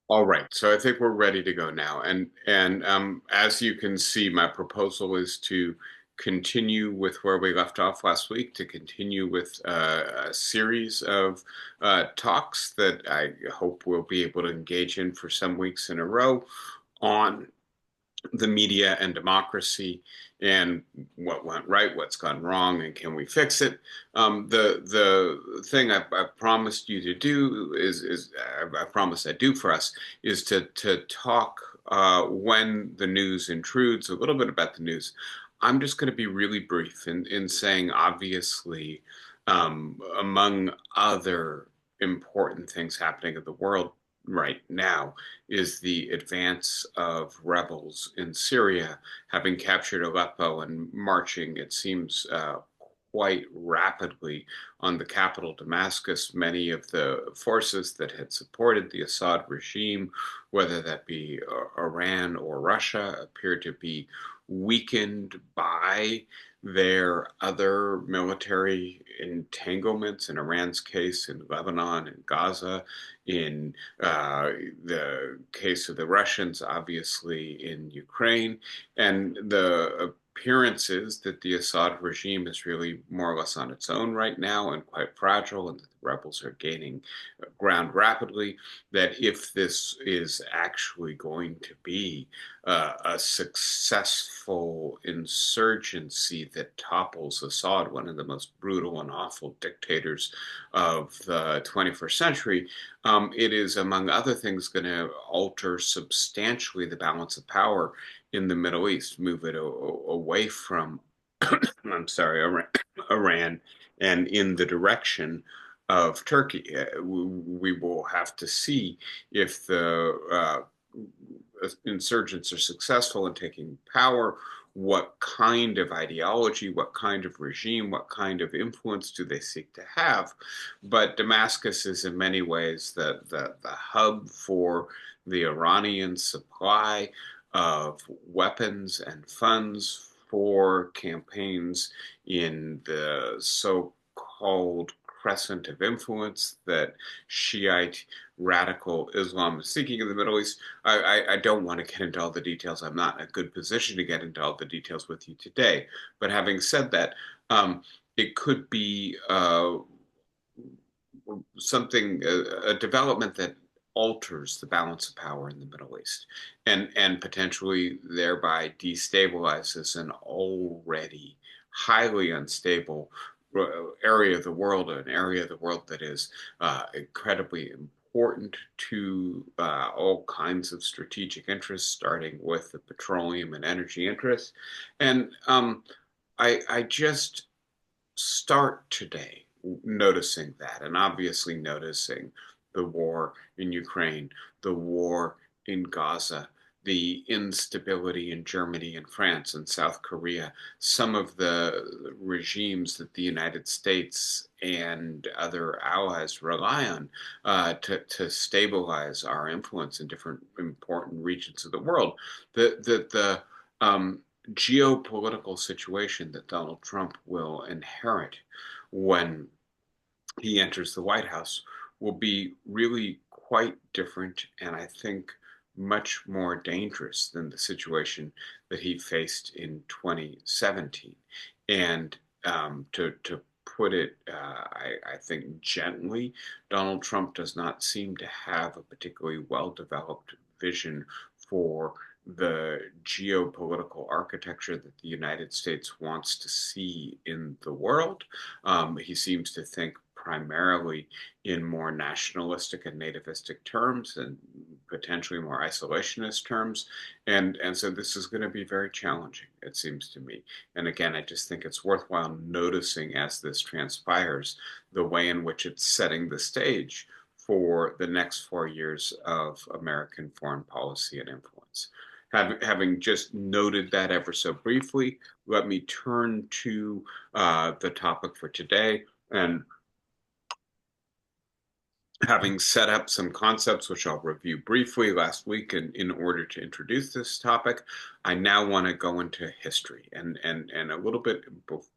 All right, so I think we're ready to go now. And as you can see, my proposal is to continue with where we left off last week, to continue with a series of talks that I hope we'll be able to engage in for some weeks in a row on the media and democracy and what went right, what's gone wrong, and can we fix it? The thing I promised you to do is I promised I'd do for us is to talk when the news intrudes a little bit about the news. I'm just going to be really brief in saying, obviously, among other important things happening in the world right now is the advance of rebels in Syria, having captured Aleppo and marching, it seems, quite rapidly on the capital, Damascus. Many of the forces that had supported the Assad regime, whether that be Iran or Russia, appear to be weakened by their other military entanglements, in Iran's case, in Lebanon and Gaza, in the case of the Russians, obviously in Ukraine, and the appearances that the Assad regime is really more or less on its own right now and quite fragile, and that the rebels are gaining ground rapidly. That if this is actually going to be a successful insurgency that topples Assad, one of the most brutal and awful dictators of the 21st century, it is, among other things, going to alter substantially the balance of power in the Middle East, move it away from, I'm sorry, Iran, and in the direction of Turkey. We will have to see if the insurgents are successful in taking power. What kind of ideology, what kind of regime, what kind of influence do they seek to have? But Damascus is in many ways the hub for the Iranian supply of weapons and funds for campaigns in the so-called crescent of influence that Shiite radical Islam is seeking in the Middle East. I don't want to get into all the details. I'm not in a good position to get into all the details with you today. But having said that, it could be something, a development that alters the balance of power in the Middle East, and potentially thereby destabilizes an already highly unstable area of the world, an area of the world that is incredibly important to all kinds of strategic interests, starting with the petroleum and energy interests. And I just start today noticing that, and obviously noticing the war in Ukraine, the war in Gaza, the instability in Germany and France and South Korea, some of the regimes that the United States and other allies rely on to stabilize our influence in different important regions of the world. The geopolitical situation that Donald Trump will inherit when he enters the White House will be really quite different, and I think much more dangerous than the situation that he faced in 2017. And to put it, I think, gently, Donald Trump does not seem to have a particularly well developed vision for the geopolitical architecture that the United States wants to see in the world. He seems to think primarily in more nationalistic and nativistic terms, and potentially more isolationist terms. And so this is going to be very challenging, it seems to me. And again, I just think it's worthwhile noticing, as this transpires, the way in which it's setting the stage for the next 4 years of American foreign policy and influence. Having just noted that ever so briefly, let me turn to the topic for today. And Having set up some concepts, which I'll review briefly last week in order to introduce this topic, I now want to go into history and a little bit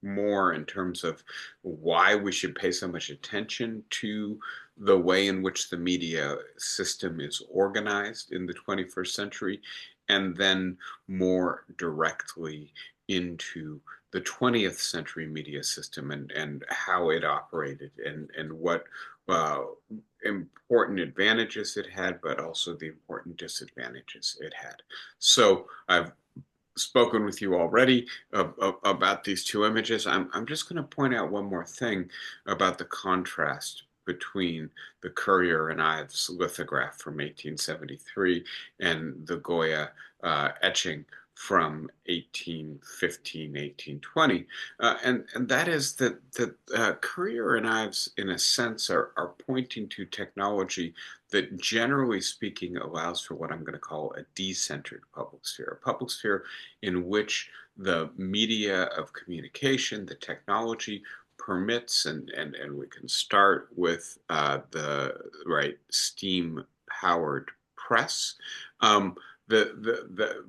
more in terms of why we should pay so much attention to the way in which the media system is organized in the 21st century, and then more directly into the 20th century media system and how it operated and what uh, important advantages it had, but also the important disadvantages it had. So I've spoken with you already about these two images. I'm just going to point out one more thing about the contrast between the Currier and Ives lithograph from 1873 and the Goya etching from 1815, 1820. And that is that Currier and Ives, in a sense, are pointing to technology that, generally speaking, allows for what I'm going to call a decentered public sphere, a public sphere in which the media of communication, the technology, permits, and we can start with the right steam powered press. Um,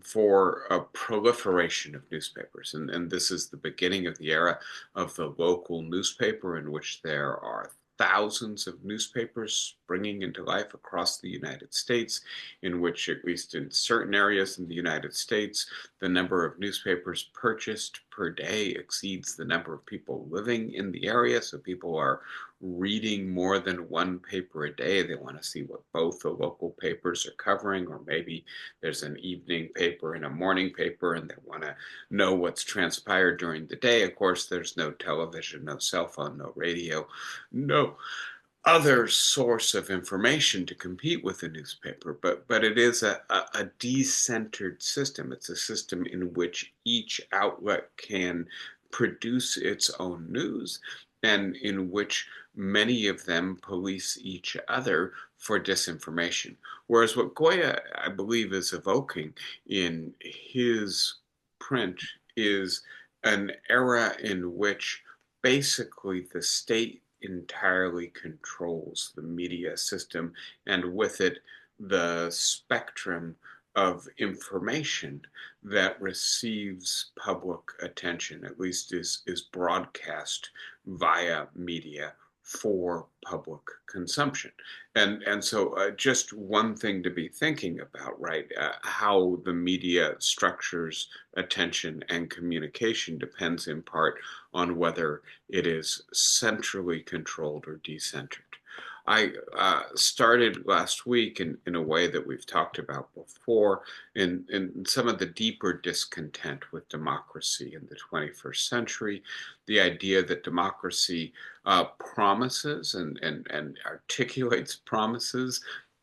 for a proliferation of newspapers. And this is the beginning of the era of the local newspaper, in which there are thousands of newspapers springing into life across the United States, in which, at least in certain areas in the United States, the number of newspapers purchased per day exceeds the number of people living in the area. So people are reading more than one paper a day. They want to see what both the local papers are covering, or maybe there's an evening paper and a morning paper, and they want to know what's transpired during the day. Of course, there's no television, no cell phone, no radio, no other source of information to compete with the newspaper, but it is a decentered system. It's a system in which each outlet can produce its own news, and in which many of them police each other for disinformation. Whereas what Goya, I believe, is evoking in his print is an era in which basically the state entirely controls the media system, and with it, the spectrum of information that receives public attention, at least is broadcast via media for public consumption. And so just one thing to be thinking about, right? How the media structures attention and communication depends in part on whether it is centrally controlled or decentered. I started last week in a way that we've talked about before, in some of the deeper discontent with democracy in the 21st century, the idea that democracy promises and articulates promises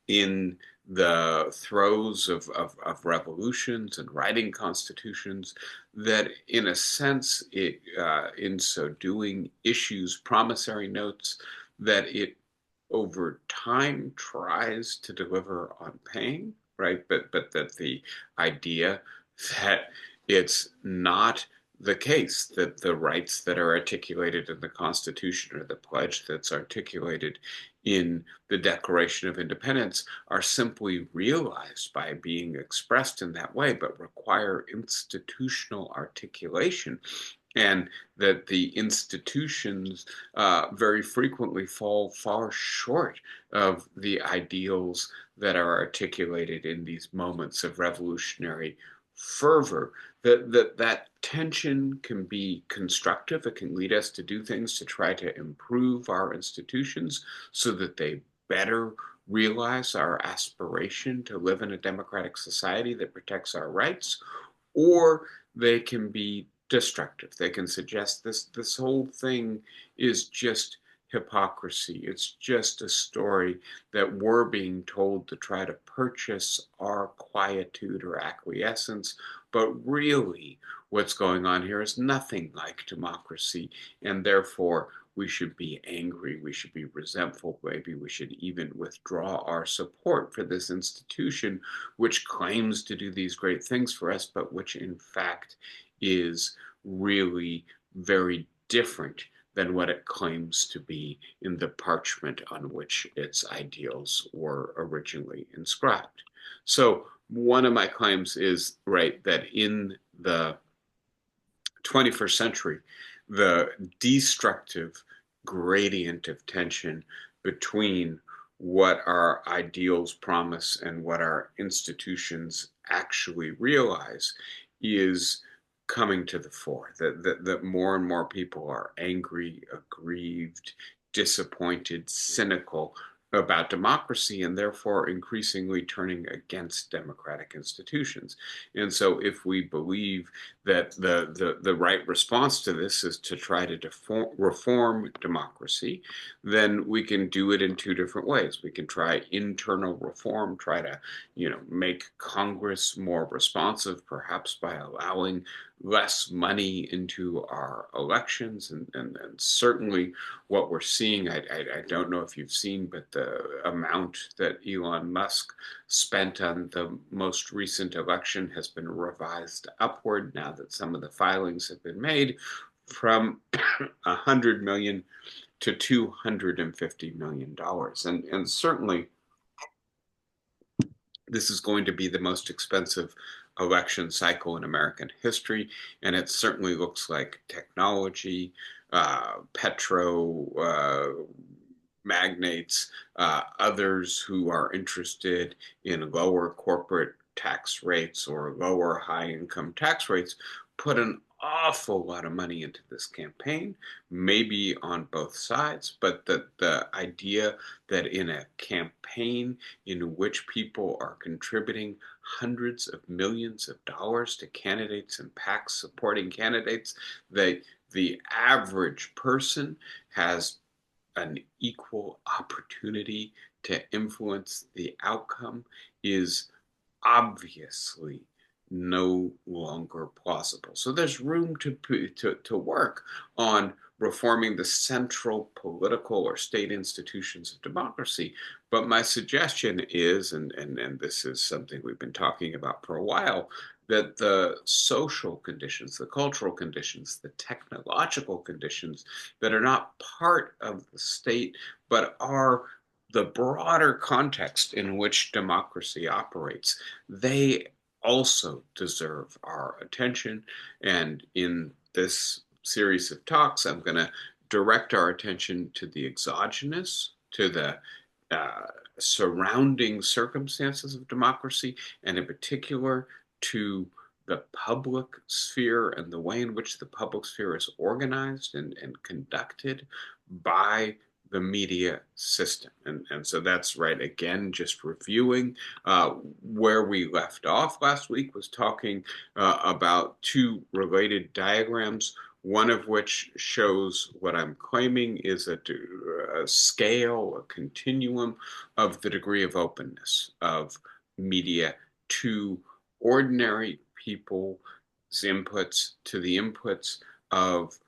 in the throes of revolutions and writing constitutions, that in a sense, it in so doing issues promissory notes that it over time tries to deliver on pain, right? But that the idea that it's not the case that the rights that are articulated in the Constitution or the pledge that's articulated in the Declaration of Independence are simply realized by being expressed in that way, but require institutional articulation, and that the institutions very frequently fall far short of the ideals that are articulated in these moments of revolutionary fervor. That tension can be constructive. It can lead us to do things to try to improve our institutions so that they better realize our aspiration to live in a democratic society that protects our rights, or they can be destructive. They can suggest this whole thing is just hypocrisy. It's just a story that we're being told to try to purchase our quietude or acquiescence. But really, what's going on here is nothing like democracy, and therefore we should be angry, we should be resentful, maybe we should even withdraw our support for this institution, which claims to do these great things for us, but which in fact is really very different than what it claims to be in the parchment on which its ideals were originally inscribed. So one of my claims is, right, that in the 21st century, the destructive gradient of tension between what our ideals promise and what our institutions actually realize is coming to the fore. That more and more people are angry, aggrieved, disappointed, cynical about democracy, and therefore increasingly turning against democratic institutions. And so if we believe that the right response to this is to try to reform democracy, then we can do it in two different ways. We can try internal reform, try to, make Congress more responsive, perhaps by allowing less money into our elections. And certainly what we're seeing, I don't know if you've seen, but the amount that Elon Musk spent on the most recent election has been revised upward now that some of the filings have been made from $100 million to $250 million. And certainly this is going to be the most expensive election cycle in American history, and it certainly looks like technology, magnates, others who are interested in lower corporate tax rates or lower high income tax rates put an awful lot of money into this campaign, maybe on both sides, but the idea that in a campaign in which people are contributing hundreds of millions of dollars to candidates and PACs supporting candidates, that the average person has an equal opportunity to influence the outcome is obviously no longer plausible. So there's room to work on reforming the central political or state institutions of democracy. But my suggestion is, and this is something we've been talking about for a while, that the social conditions, the cultural conditions, the technological conditions that are not part of the state, but are the broader context in which democracy operates, they also deserve our attention. And in this series of talks, I'm going to direct our attention to the exogenous, to the surrounding circumstances of democracy, and in particular to the public sphere and the way in which the public sphere is organized and conducted by the media system. And so that's right. Again, just reviewing where we left off last week was talking about two related diagrams, one of which shows what I'm claiming is a scale, a continuum of the degree of openness of media to ordinary people's inputs, to the inputs of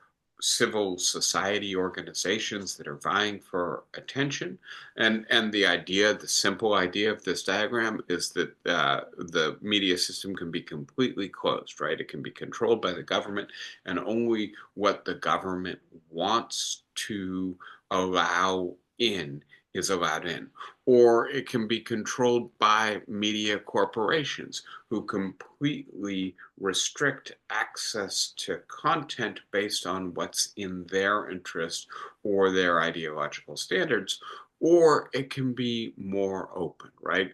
civil society organizations that are vying for attention. And the idea, the simple idea of this diagram is that the media system can be completely closed, right? It can be controlled by the government, and only what the government wants to allow in is allowed in. Or it can be controlled by media corporations who completely restrict access to content based on what's in their interest or their ideological standards. Or it can be more open, right?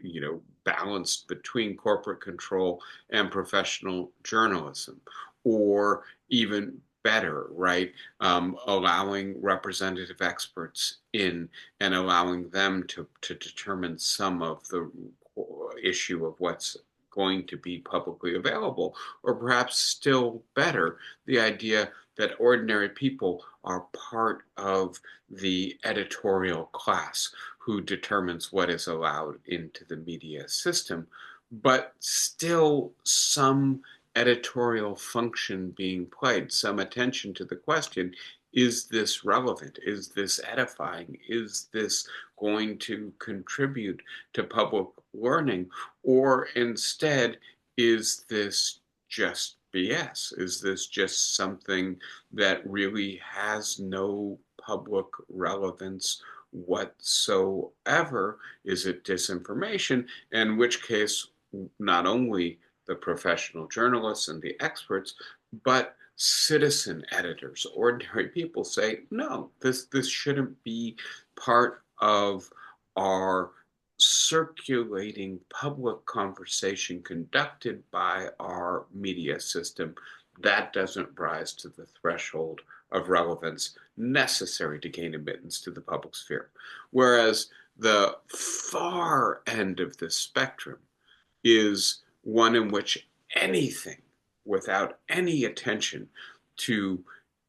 Balanced between corporate control and professional journalism. Or even better, right? Allowing representative experts in and allowing them to determine some of the issue of what's going to be publicly available, or perhaps still better, the idea that ordinary people are part of the editorial class who determines what is allowed into the media system, but still some editorial function being played, some attention to the question, is this relevant? Is this edifying? Is this going to contribute to public learning? Or instead, is this just BS? Is this just something that really has no public relevance whatsoever? Is it disinformation? In which case, not only the professional journalists and the experts, but citizen editors, ordinary people say, no, this shouldn't be part of our circulating public conversation conducted by our media system. That doesn't rise to the threshold of relevance necessary to gain admittance to the public sphere. Whereas the far end of the spectrum is one in which anything without any attention to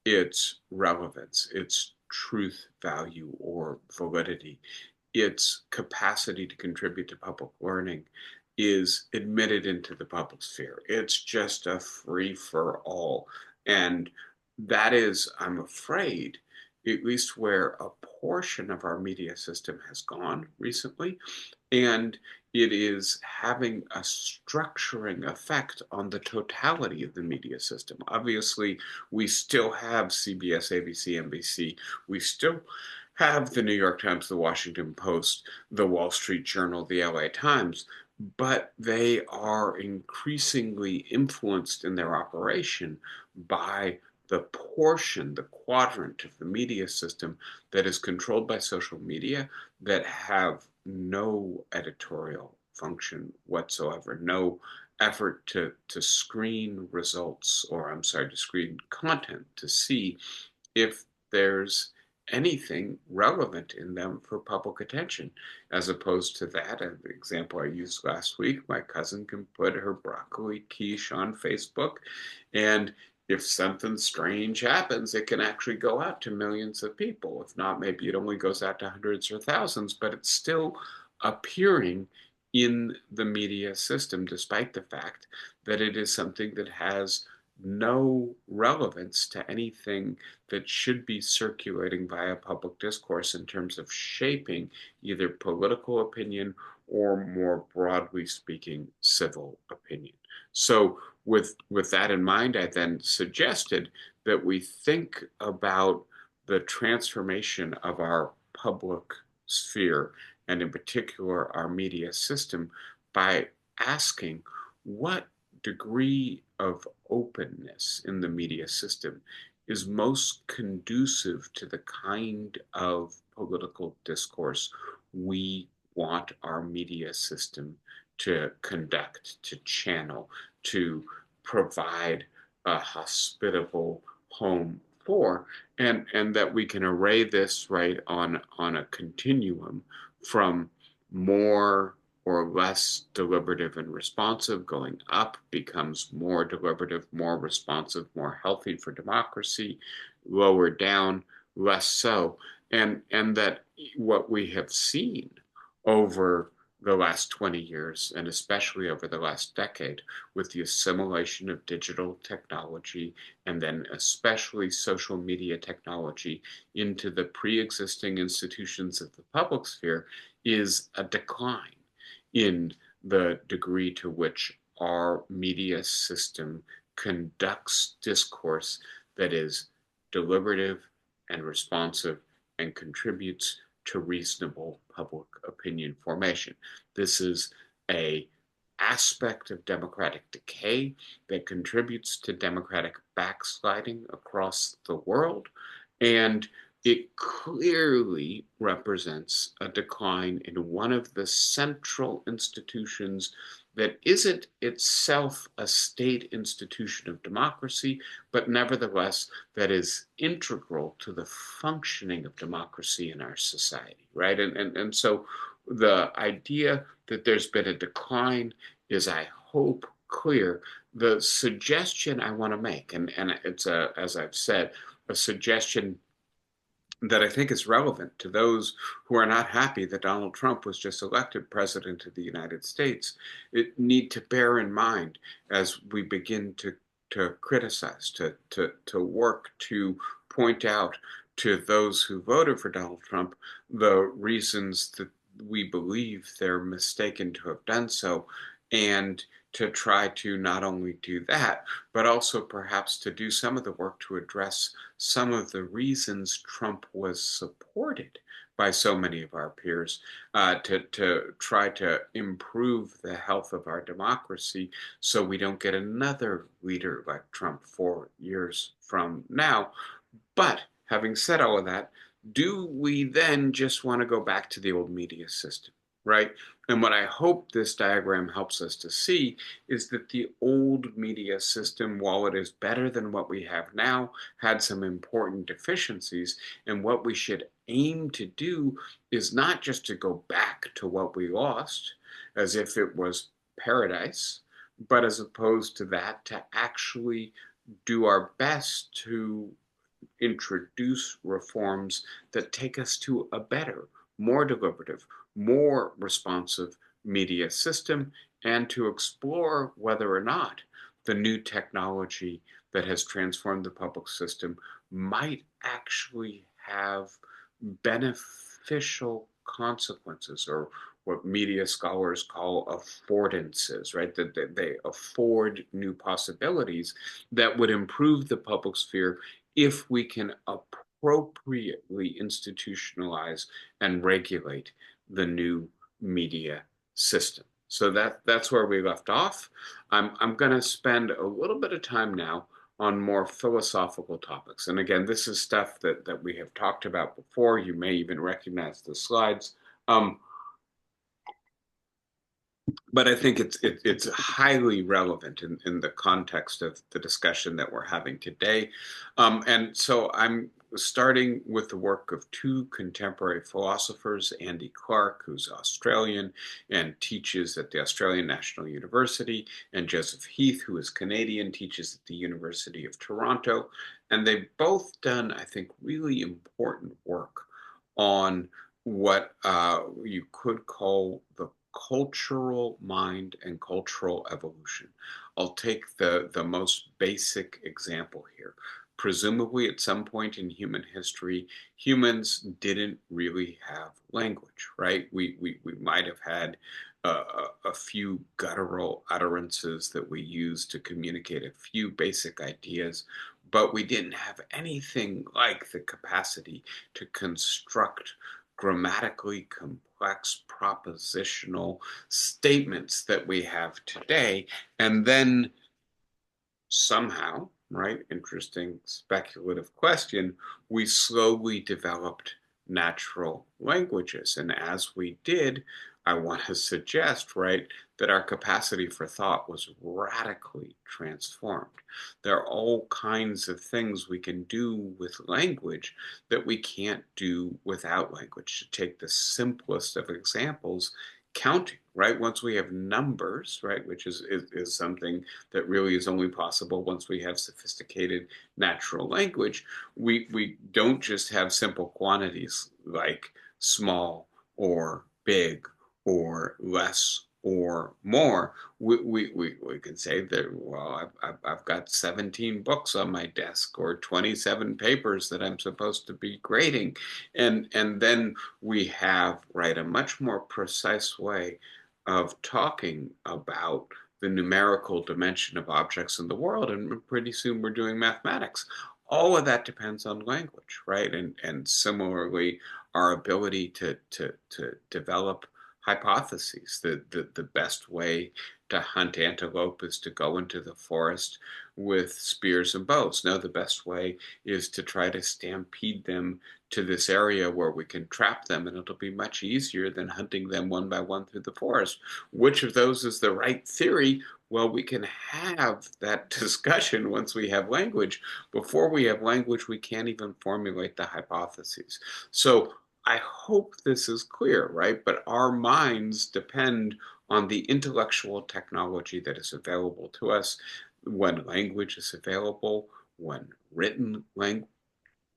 its relevance, its truth value or validity, its capacity to contribute to public learning is admitted into the public sphere. It's just a free for all. And that is, I'm afraid, at least where a portion of our media system has gone recently. And it is having a structuring effect on the totality of the media system. Obviously, we still have CBS, ABC, NBC. We still have the New York Times, the Washington Post, the Wall Street Journal, the LA Times, but they are increasingly influenced in their operation by the portion, the quadrant of the media system that is controlled by social media that have no editorial function whatsoever, no effort to screen results, or I'm sorry, to screen content to see if there's anything relevant in them for public attention, as opposed to that. The example I used last week, my cousin can put her broccoli quiche on Facebook, and if something strange happens, it can actually go out to millions of people. If not, maybe it only goes out to hundreds or thousands, but it's still appearing in the media system, despite the fact that it is something that has no relevance to anything that should be circulating via public discourse in terms of shaping either political opinion or, more broadly speaking, civil opinion. So with that in mind, I then suggested that we think about the transformation of our public sphere, and in particular our media system, by asking what degree of openness in the media system is most conducive to the kind of political discourse we want our media system to conduct, to channel, to provide a hospitable home for, and that we can array this right on a continuum from more or less deliberative and responsive. Going up becomes more deliberative, more responsive, more healthy for democracy. Lower down, less so. And that what we have seen over the last 20 years, and especially over the last decade, with the assimilation of digital technology, and then especially social media technology, into the pre-existing institutions of the public sphere, is a decline in the degree to which our media system conducts discourse that is deliberative and responsive and contributes to reasonable public opinion formation. This is a aspect of democratic decay that contributes to democratic backsliding across the world, and it clearly represents a decline in one of the central institutions that isn't itself a state institution of democracy, but nevertheless that is integral to the functioning of democracy in our society, right? And so the idea that there's been a decline is, I hope, clear. The suggestion I want to make, and it's as I've said, a suggestion that I think is relevant to those who are not happy that Donald Trump was just elected president of the United States, it need to bear in mind as we begin to criticize, to work to point out to those who voted for Donald Trump the reasons that we believe they're mistaken to have done so, and to try to not only do that, but also perhaps to do some of the work to address some of the reasons Trump was supported by so many of our peers, to try to improve the health of our democracy so we don't get another leader like Trump 4 years from now. But having said all of that, do we then just want to go back to the old media system, right? And what I hope this diagram helps us to see is that the old media system, while it is better than what we have now, had some important deficiencies. And what we should aim to do is not just to go back to what we lost as if it was paradise, but as opposed to that, to actually do our best to introduce reforms that take us to a better, more deliberative, more responsive media system, and to explore whether or not the new technology that has transformed the public system might actually have beneficial consequences, or what media scholars call affordances, right? That they afford new possibilities that would improve the public sphere if we can appropriately institutionalize and regulate the new media system. So that's where we left off. I'm going to spend a little bit of time now on more philosophical topics. And again, this is stuff that we have talked about before. You may even recognize the slides. Um, but I think it's highly relevant in the context of the discussion that we're having today. And so I'm starting with the work of two contemporary philosophers, Andy Clark, who's Australian and teaches at the Australian National University, and Joseph Heath, who is Canadian, teaches at the University of Toronto. And they've both done, I think, really important work on what you could call the cultural mind and cultural evolution. I'll take the most basic example here. Presumably, at some point in human history, humans didn't really have language, right? We might have had a few guttural utterances that we used to communicate a few basic ideas, but we didn't have anything like the capacity to construct grammatically complex propositional statements that we have today. And then somehow, right, interesting speculative question, we slowly developed natural languages. And as we did, I want to suggest, right, that our capacity for thought was radically transformed. There are all kinds of things we can do with language that we can't do without language. To take the simplest of examples, counting, right? Once we have numbers, right, which is something that really is only possible once we have sophisticated natural language, we don't just have simple quantities like small or big or less or more. We can say that, well, I've got 17 books on my desk, or 27 papers that I'm supposed to be grading. And then we have, right, a much more precise way of talking about the numerical dimension of objects in the world, and pretty soon we're doing mathematics. All of that depends on language, right? And similarly, our ability to develop hypotheses. The best way to hunt antelope is to go into the forest with spears and bows. No, the best way is to try to stampede them to this area where we can trap them, and it'll be much easier than hunting them one by one through the forest. Which of those is the right theory? Well, we can have that discussion once we have language. Before we have language, we can't even formulate the hypotheses. So I hope this is clear, right? But our minds depend on the intellectual technology that is available to us when language is available, when written language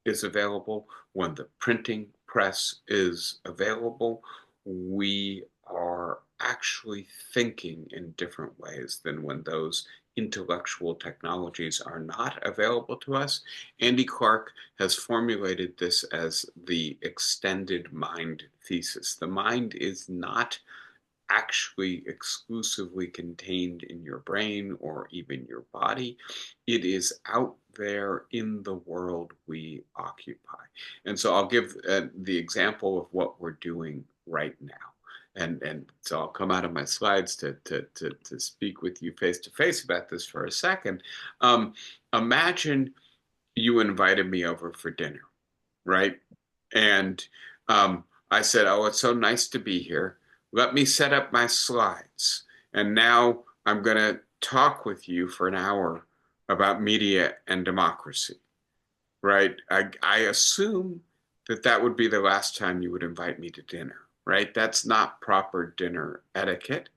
is available, when the printing press is available. We are actually thinking in different ways than when those intellectual technologies are not available to us. Andy Clark has formulated this as the extended mind thesis. The mind is not actually exclusively contained in your brain or even your body. It is out there in the world we occupy. And so I'll give the example of what we're doing right now. And so I'll come out of my slides to speak with you face to face about this for a second. Um, Imagine you invited me over for dinner, right? And I said, "Oh, it's so nice to be here. Let me set up my slides. And now I'm going to talk with you for an hour about media and democracy." Right? I assume that that would be the last time you would invite me to dinner, right? That's not proper dinner etiquette.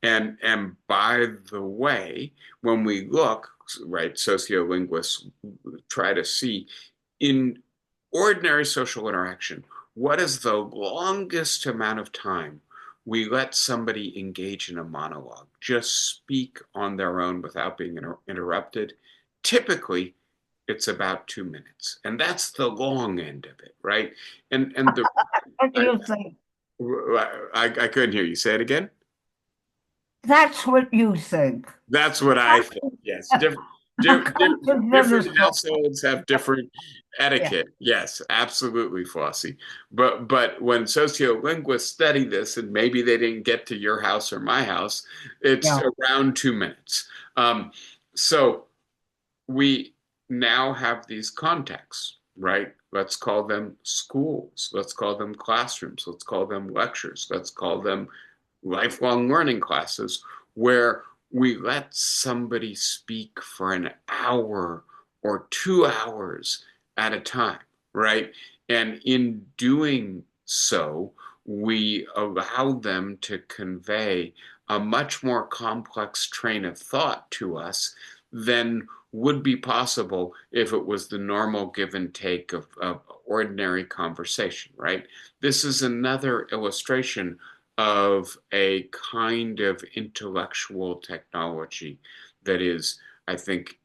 And by the way, when we look, right, sociolinguists try to see in ordinary social interaction, what is the longest amount of time we let somebody engage in a monologue, just speak on their own without being interrupted? Typically, it's about 2 minutes, and that's the long end of it, right? And the What do I, you think? I couldn't hear you. Say it again. That's what you think. That's what I think. Yes, Come to the different store. households have different Yeah, etiquette. Yes, absolutely, Flossie. But when sociolinguists study this, and maybe they didn't get to your house or my house, it's yeah. around 2 minutes. Um, so we now have these contexts, right? Let's call them schools. Let's call them classrooms. Let's call them lectures. Let's call them lifelong learning classes where we let somebody speak for an hour or 2 hours at a time, right? And in doing so, we allow them to convey a much more complex train of thought to us than would be possible if it was the normal give and take of ordinary conversation, right? This is another illustration of a kind of intellectual technology that is, I think,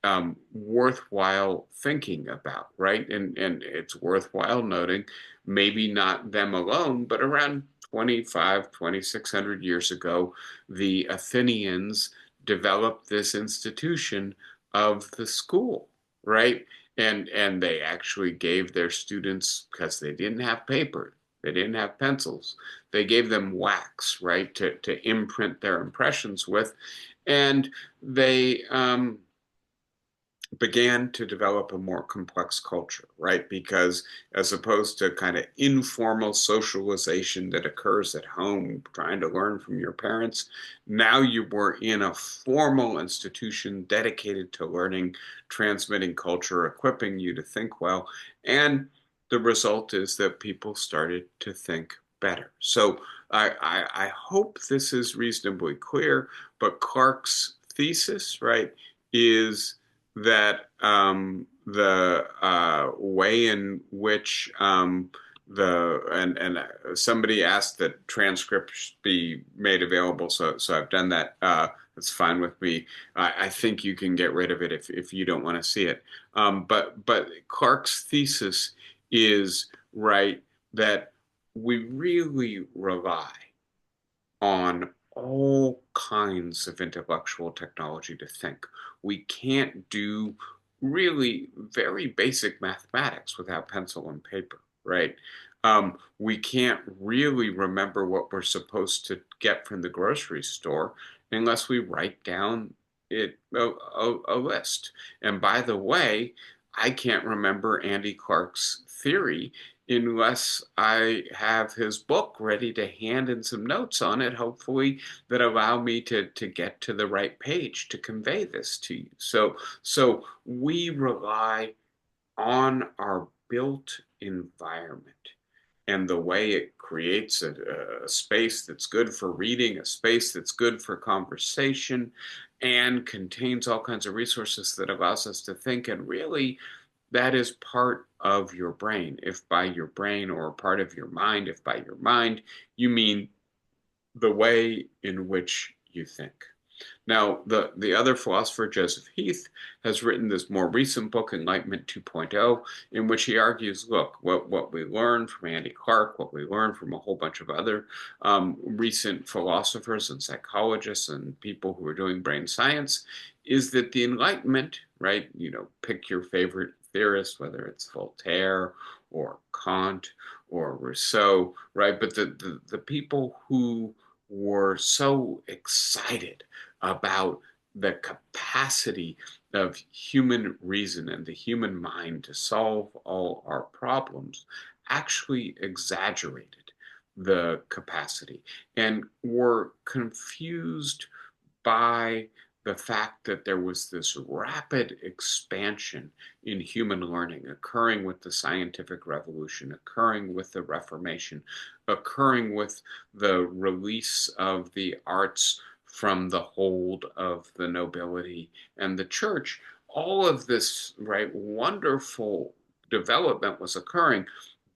worthwhile thinking about, right? And it's worthwhile noting, maybe not them alone, but around 25, 2600 years ago, the Athenians developed this institution of the school, right? And they actually gave their students, because they didn't have paper, they didn't have pencils, they gave them wax, right, to imprint their impressions with. And they began to develop a more complex culture, right? Because as opposed to kind of informal socialization that occurs at home, trying to learn from your parents, now you were in a formal institution dedicated to learning, transmitting culture, equipping you to think well. And the result is that people started to think better. So I hope this is reasonably clear, but Clark's thesis, right, is that the way in which the and somebody asked that transcripts be made available, so I've done that. That's fine with me. I think you can get rid of it if you don't want to see it. But Clark's thesis is right that we really rely on all kinds of intellectual technology to think. We can't do really very basic mathematics without pencil and paper, right? We can't really remember what we're supposed to get from the grocery store unless we write down a list. And by the way, I can't remember Andy Clark's theory unless I have his book ready to hand in some notes on it, hopefully that allow me to get to the right page to convey this to you. So we rely on our built environment and the way it creates a space that's good for reading, a space that's good for conversation, and contains all kinds of resources that allows us to think. And really, that is part of your brain. If by your brain, or part of your mind, if by your mind, you mean the way in which you think. Now, the other philosopher, Joseph Heath, has written this more recent book, Enlightenment 2.0, in which he argues, look, what we learned from Andy Clark, what we learned from a whole bunch of other recent philosophers and psychologists and people who are doing brain science, is that the Enlightenment, right, pick your favorite theorist, whether it's Voltaire or Kant or Rousseau, right, but the people who were so excited about the capacity of human reason and the human mind to solve all our problems actually exaggerated the capacity and were confused by the fact that there was this rapid expansion in human learning occurring with the scientific revolution, occurring with the Reformation, occurring with the release of the arts from the hold of the nobility and the church. All of this, right, wonderful development was occurring.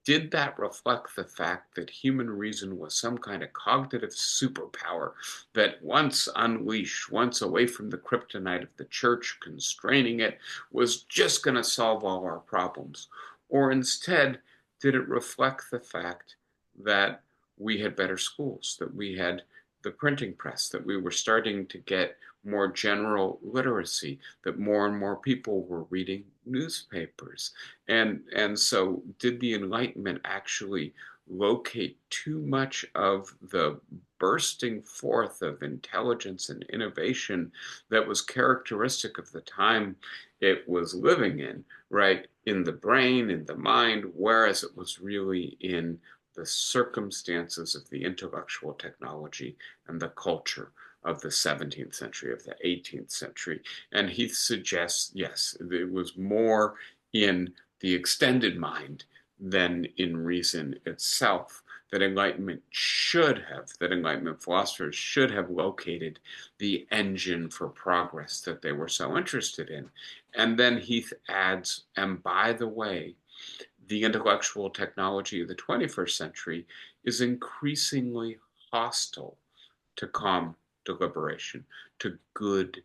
Did that reflect the fact that human reason was some kind of cognitive superpower that once unleashed, once away from the kryptonite of the church constraining it, was just going to solve all our problems? Or instead, did it reflect the fact that we had better schools, that we had the printing press, that we were starting to get more general literacy, that more and more people were reading newspapers? And so did the Enlightenment actually locate too much of the bursting forth of intelligence and innovation that was characteristic of the time it was living in, right? In the brain, in the mind, whereas it was really in the circumstances of the intellectual technology and the culture of the 17th century, of the 18th century. And he suggests, yes, it was more in the extended mind than in reason itself. That Enlightenment philosophers should have located the engine for progress that they were so interested in. And then Heath adds, and by the way, the intellectual technology of the 21st century is increasingly hostile to calm deliberation, to good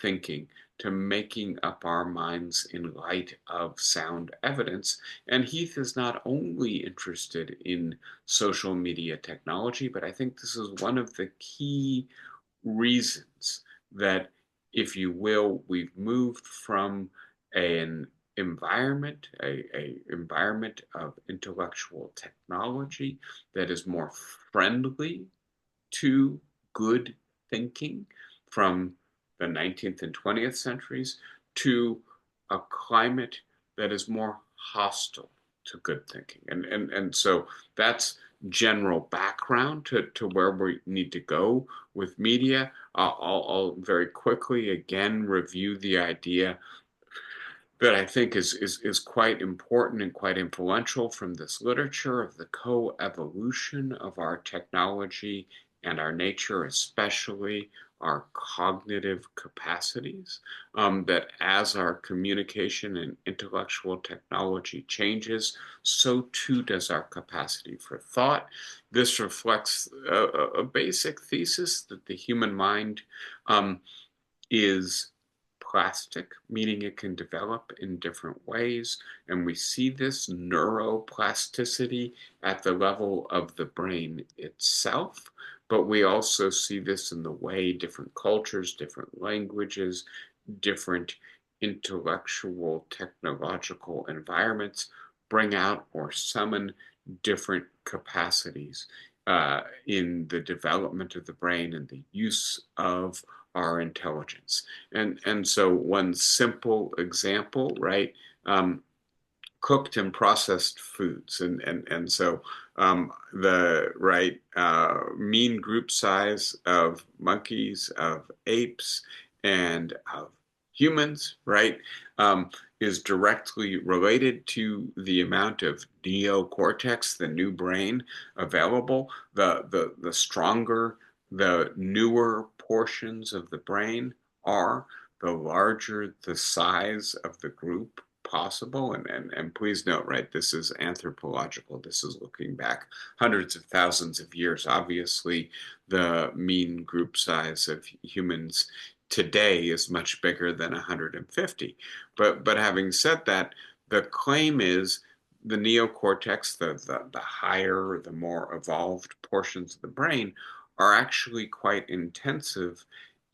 thinking, to making up our minds in light of sound evidence. And Heath is not only interested in social media technology, but I think this is one of the key reasons that, if you will, we've moved from an a environment of intellectual technology that is more friendly to good thinking from the 19th and 20th centuries to a climate that is more hostile to good thinking. And so that's general background to where we need to go with media. I'll very quickly again review the idea that I think is quite important and quite influential from this literature of the co-evolution of our technology and our nature, especially our cognitive capacities, that as our communication and intellectual technology changes, so too does our capacity for thought. This reflects a basic thesis that the human mind is plastic, meaning it can develop in different ways. And we see this neuroplasticity at the level of the brain itself, but we also see this in the way different cultures, different languages, different intellectual, technological environments bring out or summon different capacities in the development of the brain and the use of our intelligence. And so one simple example, right? Cooked and processed foods, and so the right mean group size of monkeys, of apes, and of humans, right, is directly related to the amount of neocortex, the new brain available. The stronger, the newer portions of the brain are, the larger the size of the group possible, and please note, right, this is anthropological. This is looking back hundreds of thousands of years. Obviously, the mean group size of humans today is much bigger than 150. But having said that, the claim is the neocortex, the higher, the more evolved portions of the brain, are actually quite intensive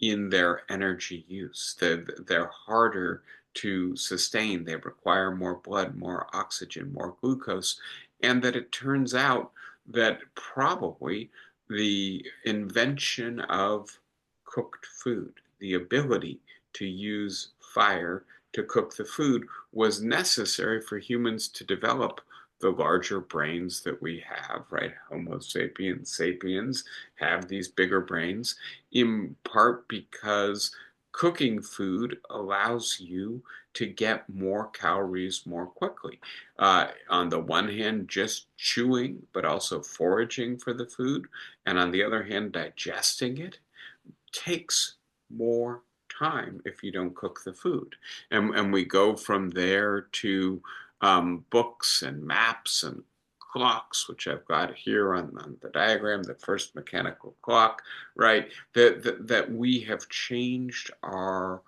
in their energy use. They're harder to sustain. They require more blood, more oxygen, more glucose, and that it turns out that probably the invention of cooked food, the ability to use fire to cook the food, was necessary for humans to develop the larger brains that we have, right? Homo sapiens sapiens have these bigger brains, in part because cooking food allows you to get more calories more quickly. On the one hand, just chewing, but also foraging for the food, and on the other hand, digesting it takes more time if you don't cook the food. And we go from there to books and maps and clocks, which I've got here on the diagram, the first mechanical clock, right? That we have changed our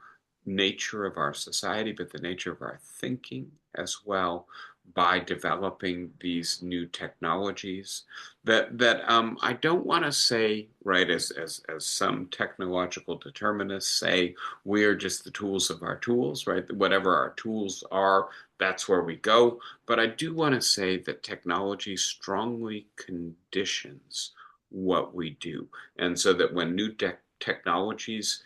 nature of our society, but the nature of our thinking as well by developing these new technologies that I don't want to say, right, as some technological determinists say, we are just the tools of our tools, right? Whatever our tools are, that's where we go. But I do want to say that technology strongly conditions what we do. And so that when new technologies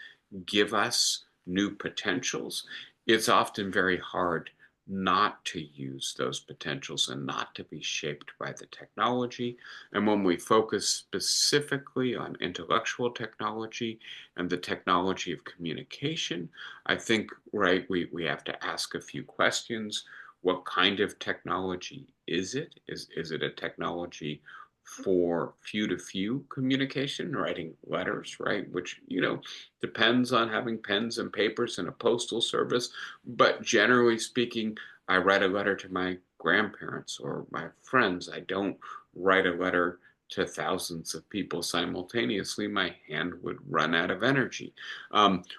give us new potentials, it's often very hard not to use those potentials and not to be shaped by the technology. And when we focus specifically on intellectual technology and the technology of communication, I think, right, we have to ask a few questions. What kind of technology is it? Is it a technology for few to few communication, writing letters, right? Which, depends on having pens and papers and a postal service. But generally speaking, I write a letter to my grandparents or my friends. I don't write a letter to thousands of people simultaneously. My hand would run out of energy.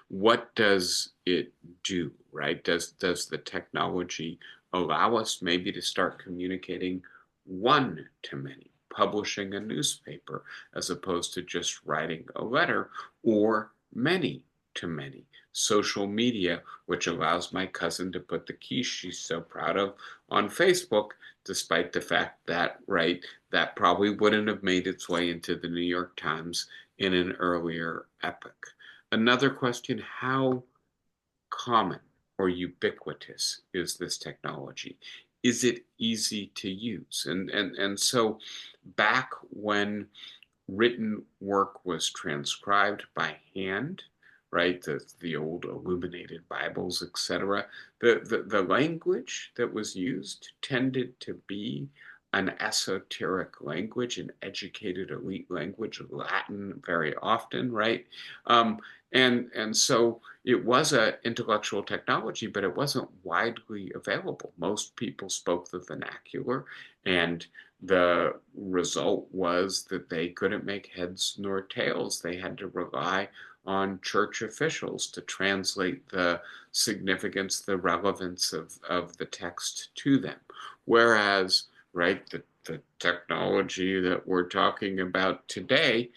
What does it do, right? Does the technology allow us maybe to start communicating one to many, publishing a newspaper as opposed to just writing a letter, or many to many? Social media, which allows my cousin to put the quiche she's so proud of on Facebook, despite the fact that, right, that probably wouldn't have made its way into the New York Times in an earlier epoch. Another question: how common or ubiquitous is this technology? Is it easy to use? And so back when written work was transcribed by hand, right? The old illuminated Bibles, etc. The language that was used tended to be an esoteric language, an educated elite language, Latin very often, right? Um, and so it was an intellectual technology, but it wasn't widely available. Most people spoke the vernacular, and the result was that they couldn't make heads nor tails. They had to rely on church officials to translate the significance, the relevance of the text to them. Whereas, right, the technology that we're talking about today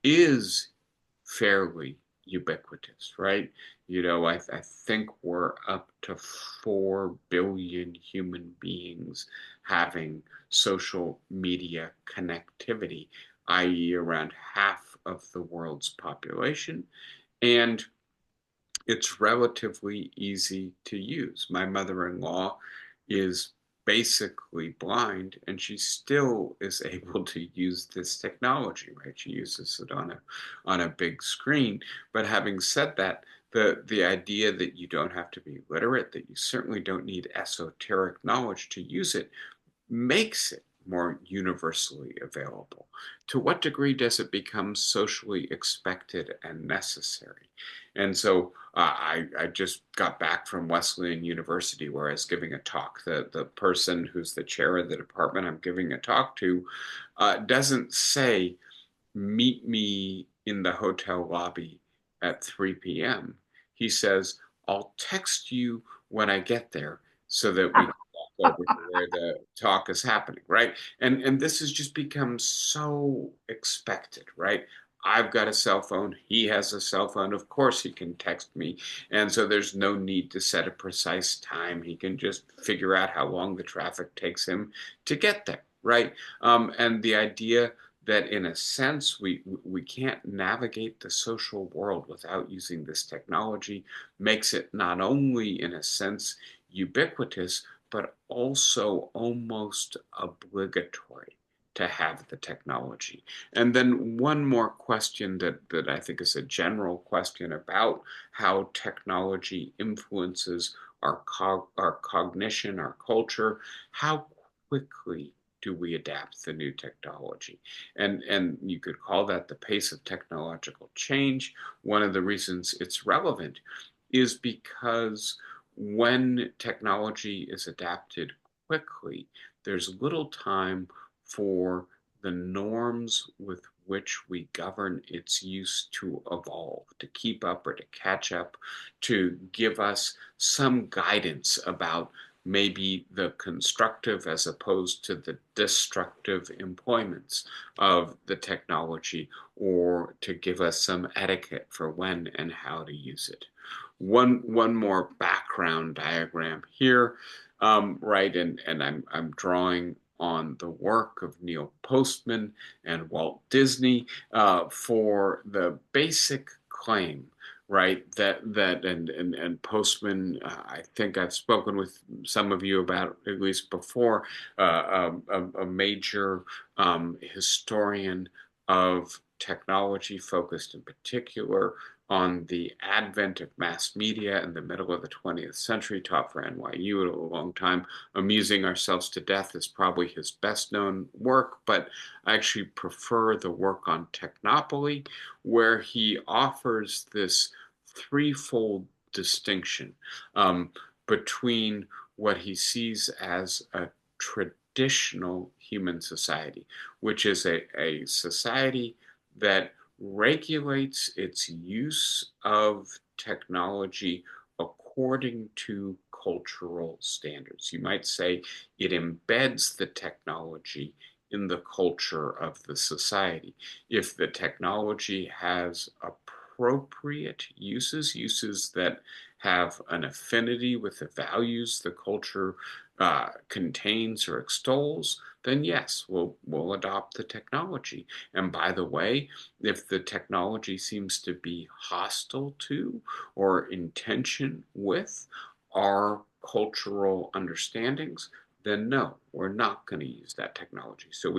is fairly ubiquitous, right? I think we're up to 4 billion human beings having social media connectivity, i.e., around half of the world's population. And it's relatively easy to use. My mother-in-law is basically blind, and she still is able to use this technology, right? She uses it on a big screen. But having said that, the idea that you don't have to be literate, that you certainly don't need esoteric knowledge to use it, makes it more universally available? To what degree does it become socially expected and necessary? And so I just got back from Wesleyan University where I was giving a talk. The person who's the chair of the department I'm giving a talk to doesn't say, meet me in the hotel lobby at 3 p.m. He says, I'll text you when I get there so that we can walk over to where the talk is happening, right? And this has just become so expected, right? I've got a cell phone. He has a cell phone. Of course, he can text me. And so there's no need to set a precise time. He can just figure out how long the traffic takes him to get there, right? And the idea that in a sense we can't navigate the social world without using this technology makes it not only in a sense ubiquitous but also almost obligatory to have the technology. And then one more question that I think is a general question about how technology influences our cognition, our culture. How quickly do we adapt the new technology? And you could call that the pace of technological change. One of the reasons it's relevant is because when technology is adapted quickly, there's little time for the norms with which we govern its use to evolve, to keep up or to catch up, to give us some guidance about maybe the constructive as opposed to the destructive employments of the technology, or to give us some etiquette for when and how to use it. One more background diagram here, right? And I'm drawing on the work of Neil Postman and Walt Disney for the basic claim, right? That and Postman, I think I've spoken with some of you about at least before, a major historian of technology, focused in particular on the advent of mass media in the middle of the 20th century, taught for NYU at a long time. Amusing Ourselves to Death is probably his best known work, but I actually prefer the work on Technopoly, where he offers this threefold distinction um, between what he sees as a traditional human society, which is a society that regulates its use of technology according to cultural standards. You might say it embeds the technology in the culture of the society. If the technology has appropriate uses, uses that have an affinity with the values the culture contains or extols, then yes, we'll adopt the technology. And by the way, if the technology seems to be hostile to or in tension with our cultural understandings, then no, we're not going to use that technology. So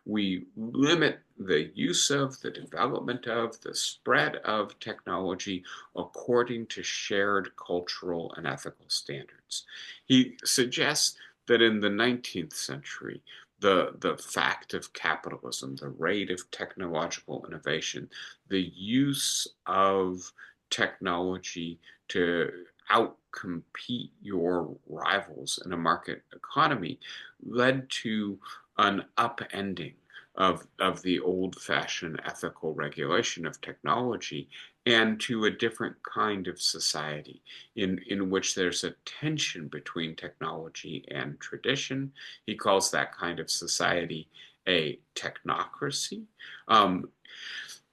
we limit the use of, the development of, the spread of technology according to shared cultural and ethical standards. He suggests that in the 19th century, the fact of capitalism, the rate of technological innovation, the use of technology to outcompete your rivals in a market economy led to an upending of the old-fashioned ethical regulation of technology and to a different kind of society in which there's a tension between technology and tradition. He calls that kind of society a technocracy. Um,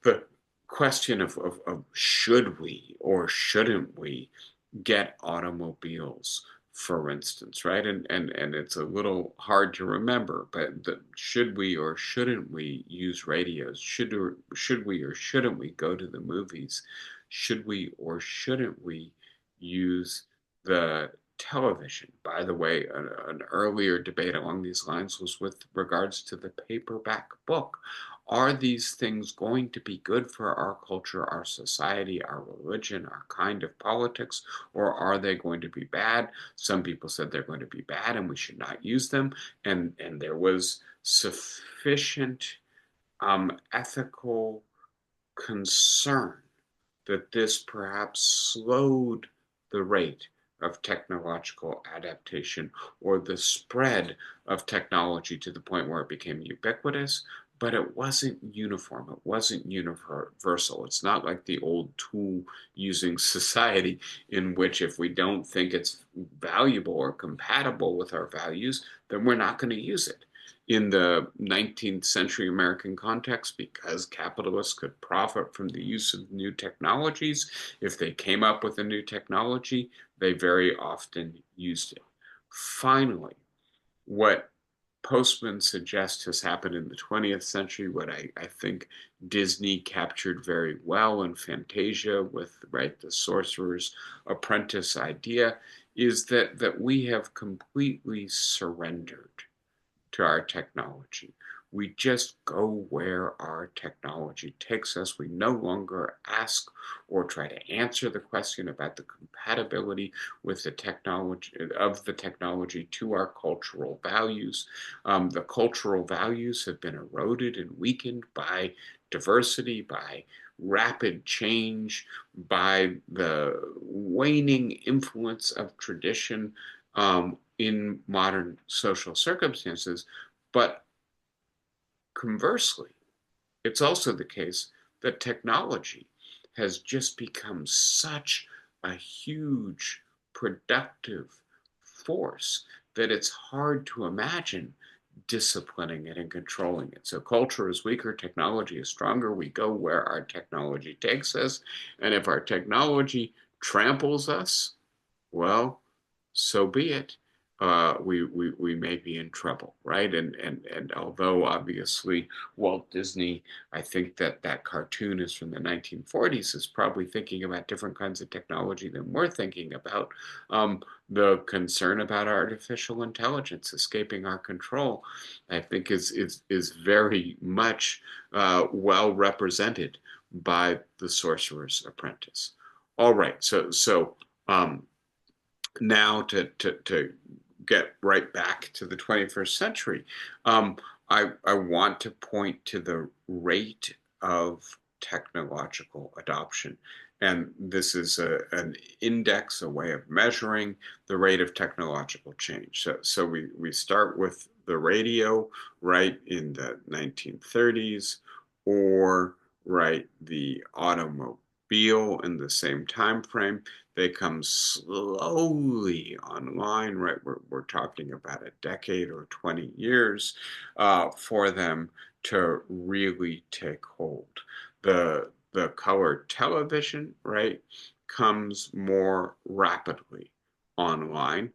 the question of should we or shouldn't we get automobiles, for instance, right? And it's a little hard to remember, but should we or shouldn't we use radios? Should we or shouldn't we go to the movies? Should we or shouldn't we use the television? By the way, an earlier debate along these lines was with regards to the paperback book. Are these things going to be good for our culture, our society, our religion, our kind of politics, or are they going to be bad? Some people said they're going to be bad and we should not use them. And there was sufficient ethical concern that this perhaps slowed the rate of technological adaptation or the spread of technology to the point where it became ubiquitous, but it wasn't uniform. It wasn't universal. It's not like the old tool using society, in which if we don't think it's valuable or compatible with our values, then we're not going to use it. In the 19th century American context, because capitalists could profit from the use of new technologies, if they came up with a new technology, they very often used it. Finally, what Postman suggests has happened in the 20th century, what I think Disney captured very well in Fantasia with, right, the sorcerer's apprentice idea, is that we have completely surrendered to our technology. We just go where our technology takes us. We no longer ask or try to answer the question about the compatibility with the technology to our cultural values. The cultural values have been eroded and weakened by diversity, by rapid change, by the waning influence of tradition in modern social circumstances. But conversely, it's also the case that technology has just become such a huge productive force that it's hard to imagine disciplining it and controlling it. So culture is weaker, technology is stronger. We go where our technology takes us. And if our technology tramples us, well, so be it. We may be in trouble, right? And although obviously Walt Disney, I think that cartoon is from the 1940s, is probably thinking about different kinds of technology than we're thinking about. The concern about artificial intelligence escaping our control, I think, is very much well represented by the Sorcerer's Apprentice. All right, now to get right back to the 21st century, I want to point to the rate of technological adoption. And this is an index, a way of measuring the rate of technological change. So we start with the radio, right, in the 1930s, or right, the automobile in the same time frame. They come slowly online, right? We're talking about a decade or 20 years for them to really take hold. The color television, right, comes more rapidly online,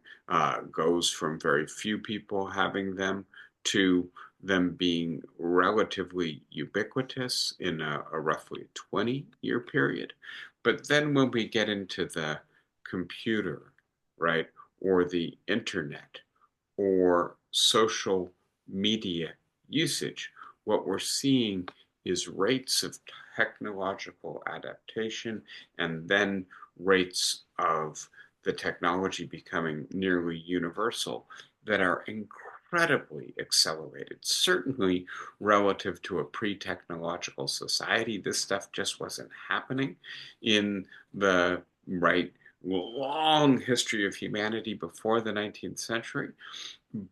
goes from very few people having them to them being relatively ubiquitous in a roughly 20-year period. But then when we get into the computer, right, or the internet, or social media usage, what we're seeing is rates of technological adaptation and then rates of the technology becoming nearly universal that are incredibly accelerated. Certainly, relative to a pre-technological society, this stuff just wasn't happening in the right long history of humanity before the 19th century.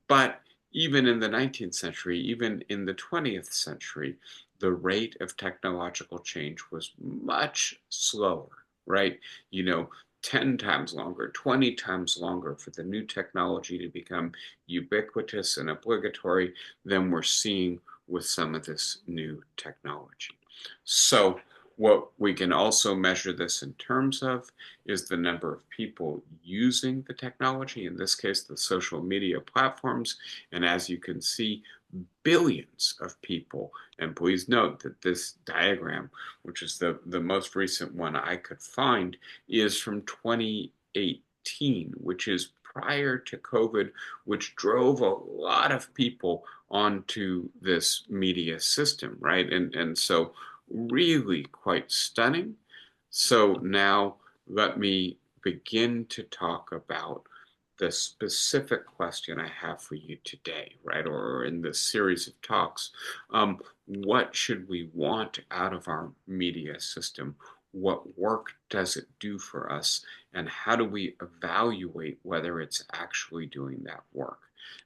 But even in the 19th century, even in the 20th century, the rate of technological change was much slower, right? You know, 10 times longer, 20 times longer for the new technology to become ubiquitous and obligatory than we're seeing with some of this new technology. So, what we can also measure this in terms of is the number of people using the technology, in this case, the social media platforms. And as you can see, billions of people. And please note that this diagram, which is the most recent one I could find, is from 2018, which is prior to COVID, which drove a lot of people onto this media system, right? And so really quite stunning. So now let me begin to talk about the specific question I have for you today, right, or in this series of talks. What should we want out of our media system? What work does it do for us? And how do we evaluate whether it's actually doing that work?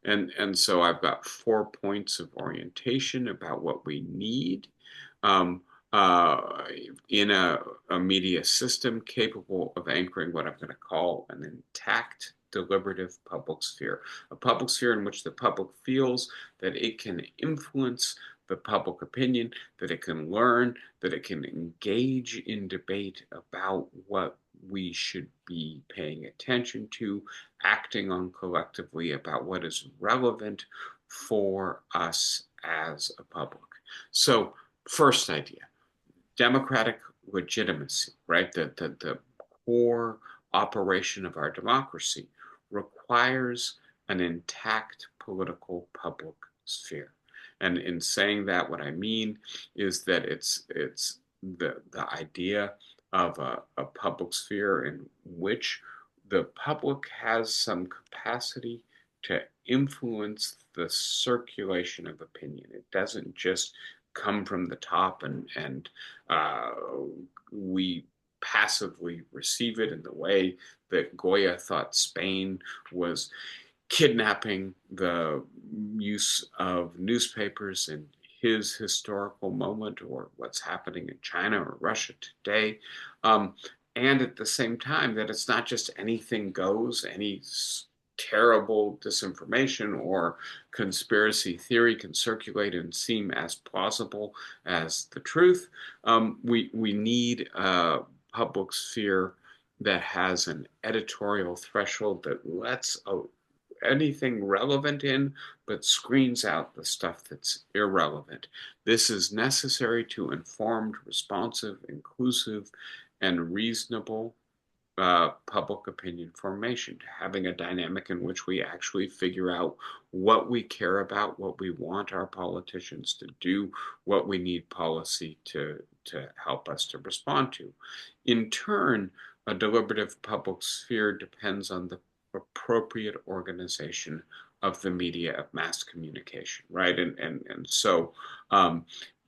And so I've got 4 points of orientation about what we need. Um, uh, in a media system capable of anchoring what I'm going to call an intact deliberative public sphere, a public sphere in which the public feels that it can influence the public opinion, that it can learn, that it can engage in debate about what we should be paying attention to, acting on collectively about what is relevant for us as a public. So, first idea, democratic legitimacy, right? The core operation of our democracy requires an intact political public sphere. And in saying that, what I mean is that it's the idea of a public sphere in which the public has some capacity to influence the circulation of opinion. It doesn't just come from the top and uh, we passively receive it in the way that Goya thought Spain was kidnapping the use of newspapers in his historical moment, or what's happening in China or Russia today. Um, and at the same time, that it's not just anything goes, any terrible disinformation or conspiracy theory can circulate and seem as plausible as the truth. We need a public sphere that has an editorial threshold that lets anything relevant in, but screens out the stuff that's irrelevant. This is necessary to informed, responsive, inclusive, and reasonable public opinion formation, to having a dynamic in which we actually figure out what we care about, what we want our politicians to do, what we need policy to help us to respond to. In turn, a deliberative public sphere depends on the appropriate organization of the media of mass communication, right? And so um,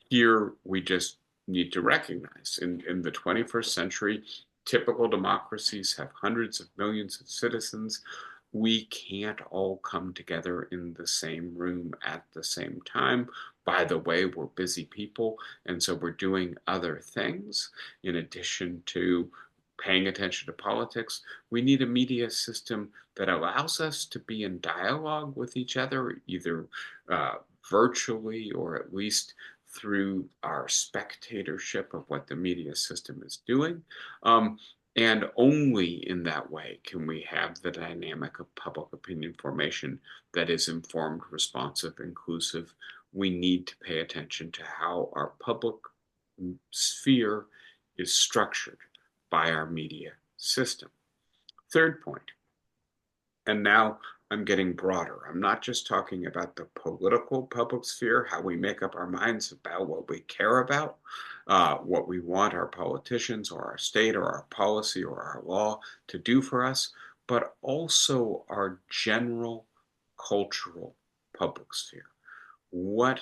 here we just need to recognize in the 21st century, typical democracies have hundreds of millions of citizens. We can't all come together in the same room at the same time. By the way, we're busy people, and so we're doing other things in addition to paying attention to politics. We need a media system that allows us to be in dialogue with each other, either uh, virtually or at least through our spectatorship of what the media system is doing. Um, and only in that way can we have the dynamic of public opinion formation that is informed, responsive, inclusive. We need to pay attention to how our public sphere is structured by our media system. Third point, and now I'm getting broader. I'm not just talking about the political public sphere, how we make up our minds about what we care about, what we want our politicians or our state or our policy or our law to do for us, but also our general cultural public sphere. What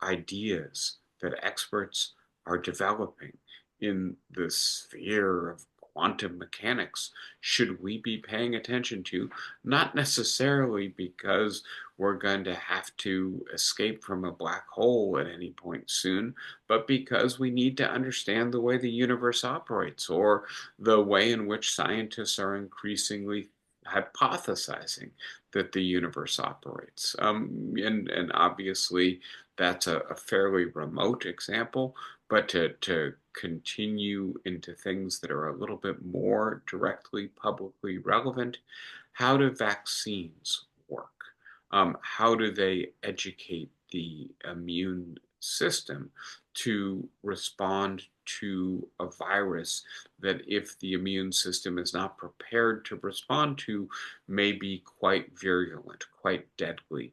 ideas that experts are developing in the sphere of quantum mechanics should we be paying attention to? Not necessarily because we're going to have to escape from a black hole at any point soon, but because we need to understand the way the universe operates, or the way in which scientists are increasingly hypothesizing that the universe operates. And obviously, that's a fairly remote example, but to continue into things that are a little bit more directly publicly relevant, how do vaccines work? How do they educate the immune system to respond to a virus that, if the immune system is not prepared to respond to, may be quite virulent, quite deadly,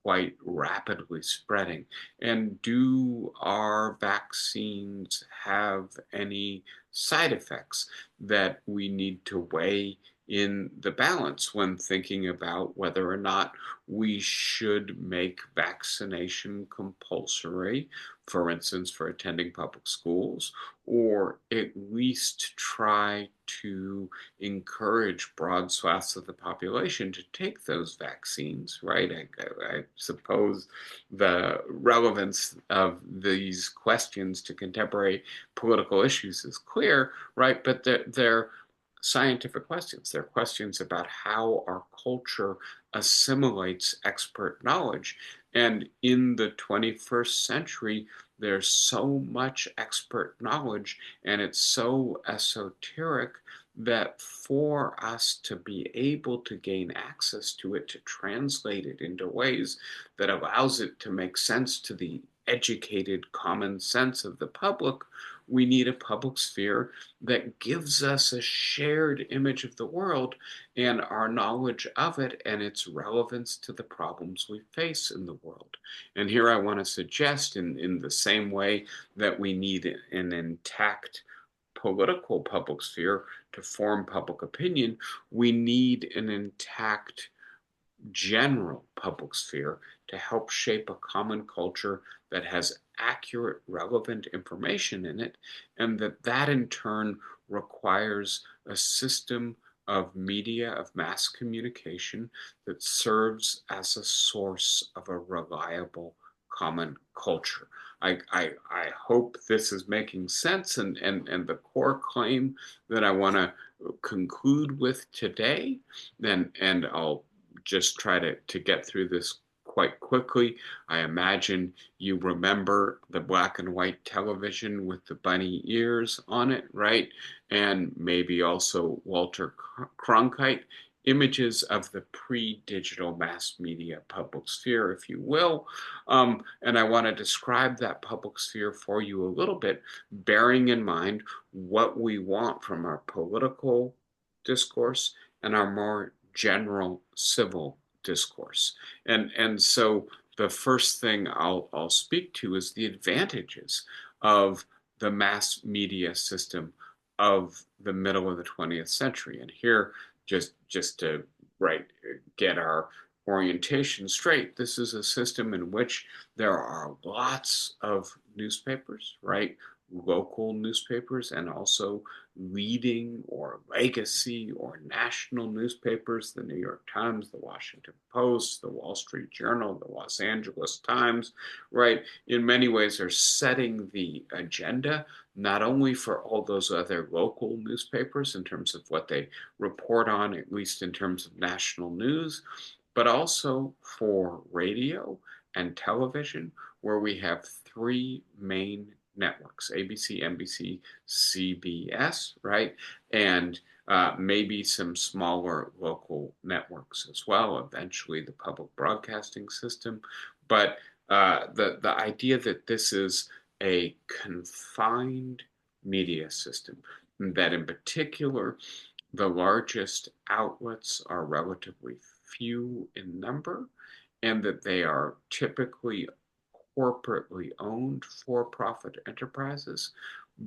quite rapidly spreading? And do our vaccines have any side effects that we need to weigh in the balance when thinking about whether or not we should make vaccination compulsory, for instance, for attending public schools, or at least try to encourage broad swaths of the population to take those vaccines, right? I suppose the relevance of these questions to contemporary political issues is clear, right? But they're scientific questions. They're questions about how our culture assimilates expert knowledge. And in the 21st century, there's so much expert knowledge and it's so esoteric that for us to be able to gain access to it, to translate it into ways that allows it to make sense to the educated common sense of the public, we need a public sphere that gives us a shared image of the world and our knowledge of it and its relevance to the problems we face in the world. And here I want to suggest, in the same way that we need an intact political public sphere to form public opinion, we need an intact general public sphere to help shape a common culture that has accurate, relevant information in it, and that in turn requires a system of media, of mass communication that serves as a source of a reliable common culture. I hope this is making sense, and the core claim that I want to conclude with today, and I'll just try to get through this quite quickly. I imagine you remember the black and white television with the bunny ears on it, right? And maybe also Walter Cronkite, images of the pre-digital mass media public sphere, if you will. And I want to describe that public sphere for you a little bit, bearing in mind what we want from our political discourse and our more general civil discourse. And so the first thing I'll speak to is the advantages of the mass media system of the middle of the 20th century. And here, just to right get our orientation straight, this is a system in which there are lots of newspapers, right? Local newspapers and also leading or legacy or national newspapers, the New York Times, the Washington Post, the Wall Street Journal, the Los Angeles Times, right, in many ways are setting the agenda, not only for all those other local newspapers in terms of what they report on, at least in terms of national news, but also for radio and television, where we have three main networks: ABC, NBC, CBS, right? And maybe some smaller local networks as well, eventually the public broadcasting system. But the idea that this is a confined media system, that in particular, the largest outlets are relatively few in number, and that they are typically corporately owned for-profit enterprises,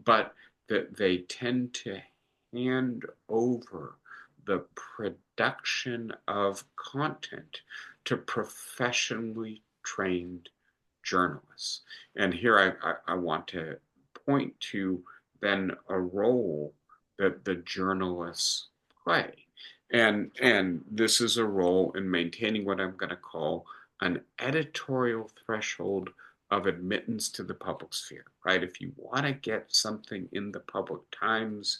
but that they tend to hand over the production of content to professionally trained journalists. And here I want to point to then a role that the journalists play. And this is a role in maintaining what I'm going to call an editorial threshold of admittance to the public sphere, right? If you want to get something in the public times,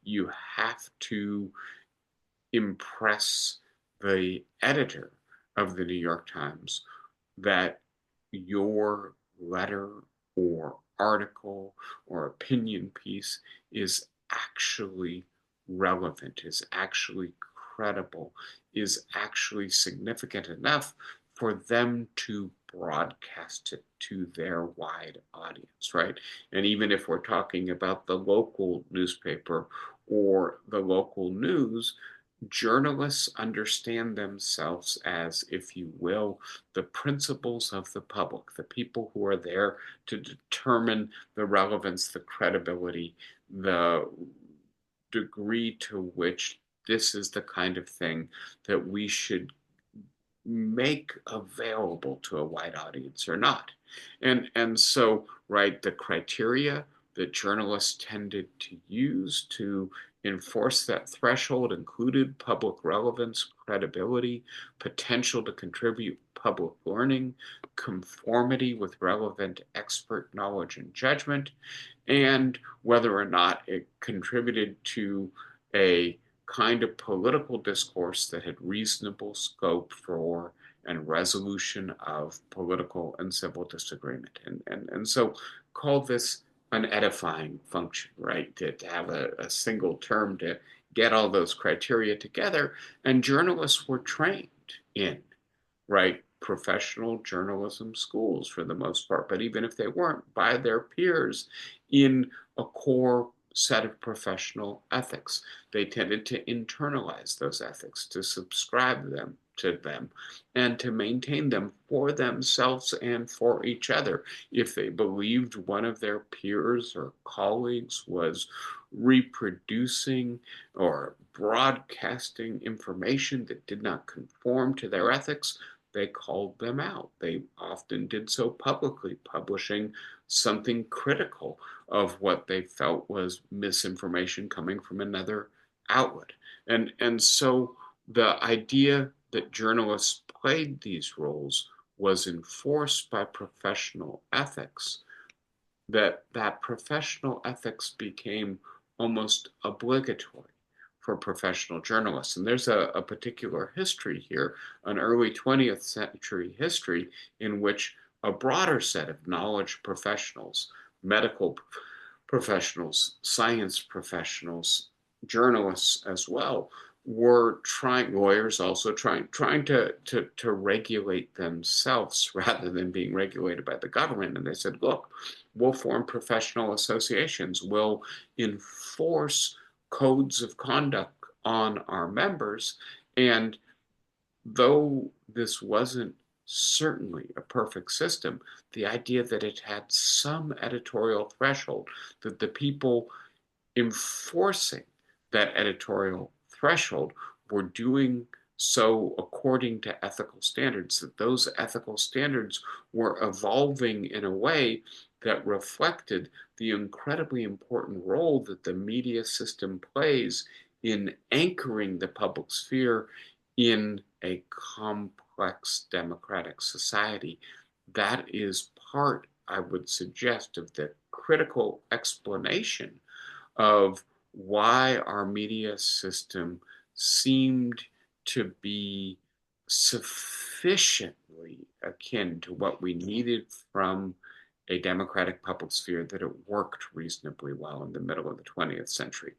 you have to impress the editor of the New York Times that your letter or article or opinion piece is actually relevant, is actually credible, is actually significant enough for them to broadcast it to their wide audience, right? And even if we're talking about the local newspaper or the local news, journalists understand themselves as, if you will, the principals of the public, the people who are there to determine the relevance, the credibility, the degree to which this is the kind of thing that we should make available to a wide audience or not. And so, right, the criteria that journalists tended to use to enforce that threshold included public relevance, credibility, potential to contribute public learning, conformity with relevant expert knowledge and judgment, and whether or not it contributed to a kind of political discourse that had reasonable scope for and resolution of political and civil disagreement. And so call this an edifying function, right? To have a single term to get all those criteria together. And journalists were trained in, right, professional journalism schools for the most part, but even if they weren't, by their peers in a core set of professional ethics. They tended to internalize those ethics, to subscribe them to them, and to maintain them for themselves and for each other. If they believed one of their peers or colleagues was reproducing or broadcasting information that did not conform to their ethics, they called them out. They often did so publicly, publishing something critical of what they felt was misinformation coming from another outlet. And so the idea that journalists played these roles was enforced by professional ethics, that professional ethics became almost obligatory for professional journalists. And there's a particular history here, an early 20th century history, in which a broader set of knowledge professionals, medical professionals, science professionals, journalists as well, were trying, lawyers also trying to regulate themselves rather than being regulated by the government. And they said, look, we'll form professional associations, we'll enforce codes of conduct on our members. And though this wasn't certainly a perfect system, the idea that it had some editorial threshold, that the people enforcing that editorial threshold were doing so according to ethical standards, that those ethical standards were evolving in a way that reflected the incredibly important role that the media system plays in anchoring the public sphere in a complex democratic society. That is part, I would suggest, of the critical explanation of why our media system seemed to be sufficiently akin to what we needed from a democratic public sphere, that it worked reasonably well in the middle of the 20th century.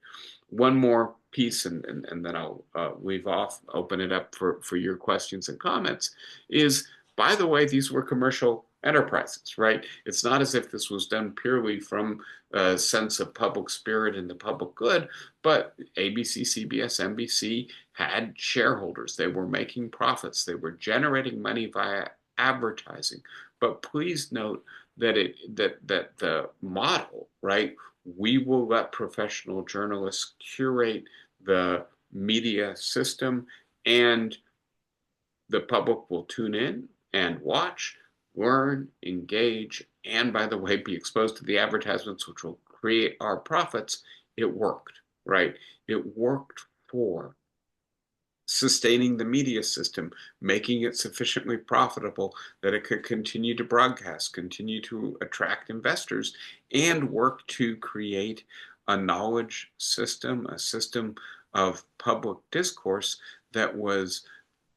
One more piece, and then I'll leave off, open it up for your questions and comments, is, by the way, these were commercial enterprises, right? It's not as if this was done purely from a sense of public spirit and the public good, but ABC, CBS, NBC had shareholders. They were making profits. They were generating money via advertising. But please note that the model, right? We will let professional journalists curate the media system, and the public will tune in and watch, learn, engage, and by the way, be exposed to the advertisements which will create our profits. It worked, right? It worked for sustaining the media system, making it sufficiently profitable that it could continue to broadcast, continue to attract investors, and work to create a knowledge system, a system of public discourse that was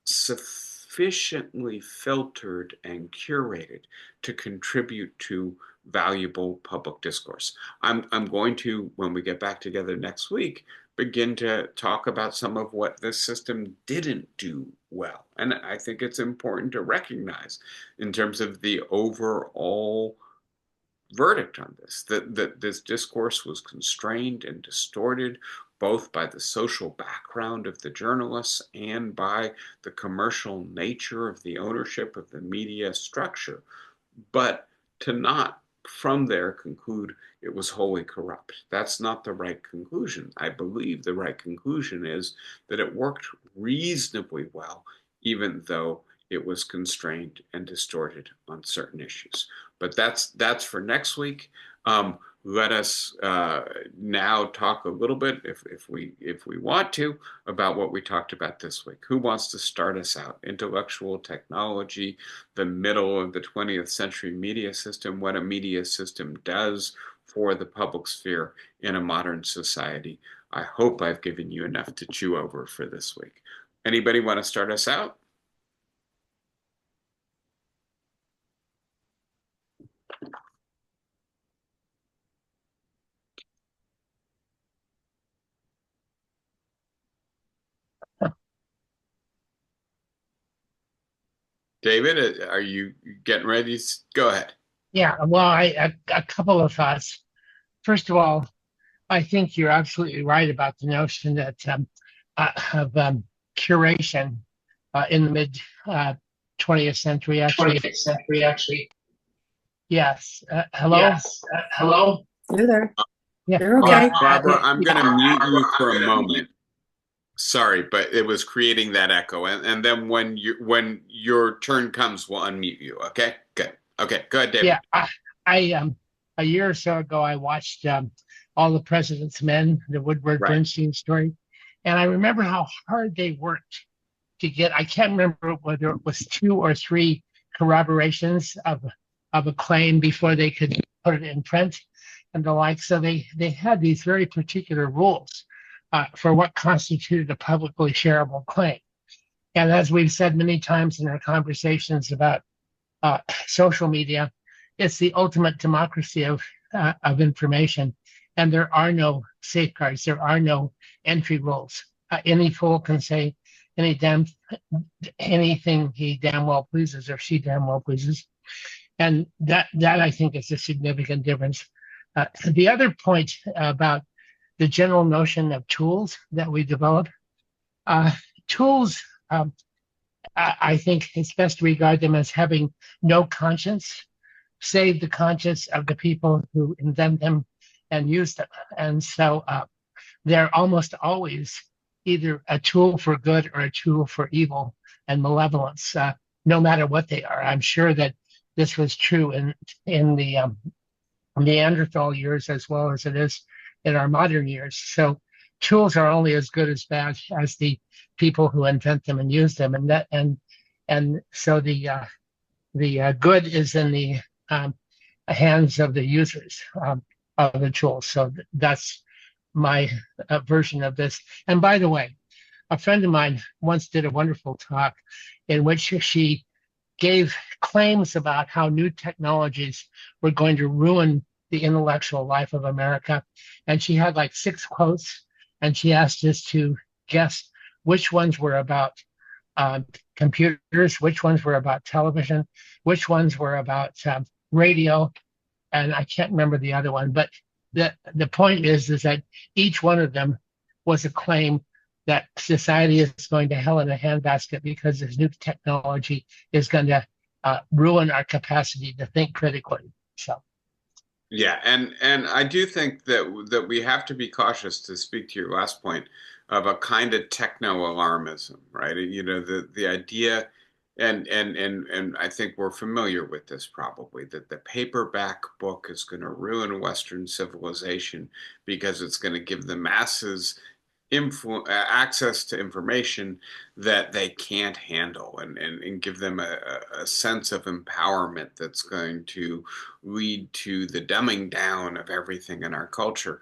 sufficiently filtered and curated to contribute to valuable public discourse. I'm going to, when we get back together next week, begin to talk about some of what this system didn't do well. And I think it's important to recognize, in terms of the overall verdict on this, that this discourse was constrained and distorted both by the social background of the journalists and by the commercial nature of the ownership of the media structure. But to not from there conclude it was wholly corrupt. That's not the right conclusion. I believe the right conclusion is that it worked reasonably well, even though it was constrained and distorted on certain issues. But that's for next week. Let us now talk a little bit, if we want to, about what we talked about this week. Who wants to start us out? Intellectual technology, the middle of the 20th century media system, what a media system does for the public sphere in a modern society. I hope I've given you enough to chew over for this week. Anybody want to start us out? David, are you getting ready? Go ahead. Yeah, well, a couple of thoughts. First of all, I think you're absolutely right about the notion that of curation in the mid 20th century. Actually, 20th century, actually. yes. Hello. Yes. Hello. You're there. Yeah. You're okay. Barbara, I'm going to mute you for a Barbara, moment. Sorry, but it was creating that echo. And then when your turn comes, we'll unmute you. Okay? Good. Okay, go ahead, David. Yeah. I a year or so ago, I watched All the President's Men, the Woodward Right. Bernstein story, and I remember how hard they worked to get. I can't remember whether it was 2 or 3 corroborations of a claim before they could put it in print and the like. So they had these very particular rules for what constituted a publicly shareable claim. And as we've said many times in our conversations about social media, it's the ultimate democracy of information, and there are no safeguards. There are no entry rules. Any fool can say anything he damn well pleases or she damn well pleases, and that I think is a significant difference. The other point about the general notion of tools that we develop, tools. I think it's best to regard them as having no conscience, save the conscience of the people who invent them and use them. And so they're almost always either a tool for good or a tool for evil and malevolence, no matter what they are. I'm sure that this was true in the Neanderthal years as well as it is in our modern years. So tools are only as good as bad as the people who invent them and use them, and so the good is in the hands of the users of the tools. So that's my version of this. And by the way, a friend of mine once did a wonderful talk in which she gave claims about how new technologies were going to ruin the intellectual life of America. And she had like 6 quotes, and she asked us to guess which ones were about computers, which ones were about television, which ones were about radio, and I can't remember the other one. But the point is that each one of them was a claim that society is going to hell in a handbasket because this new technology is going to ruin our capacity to think critically. So. Yeah, and I do think that we have to be cautious, to speak to your last point, of a kind of techno-alarmism, right? You know, the idea, and I think we're familiar with this probably, that the paperback book is going to ruin Western civilization because it's going to give the masses access to information that they can't handle, and give them a sense of empowerment that's going to lead to the dumbing down of everything in our culture.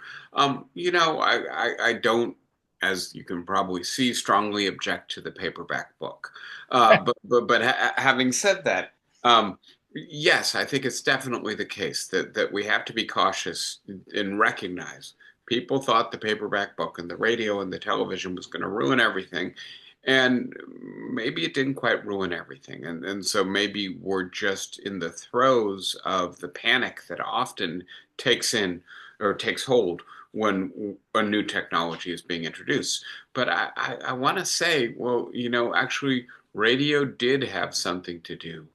You know, I don't, as you can probably see, strongly object to the paperback book. But having said that, yes, I think it's definitely the case that we have to be cautious and recognize people thought the paperback book and the radio and the television was going to ruin everything. And maybe it didn't quite ruin everything. And so maybe we're just in the throes of the panic that often takes hold when a new technology is being introduced. But I want to say, well, you know, actually, radio did have something to do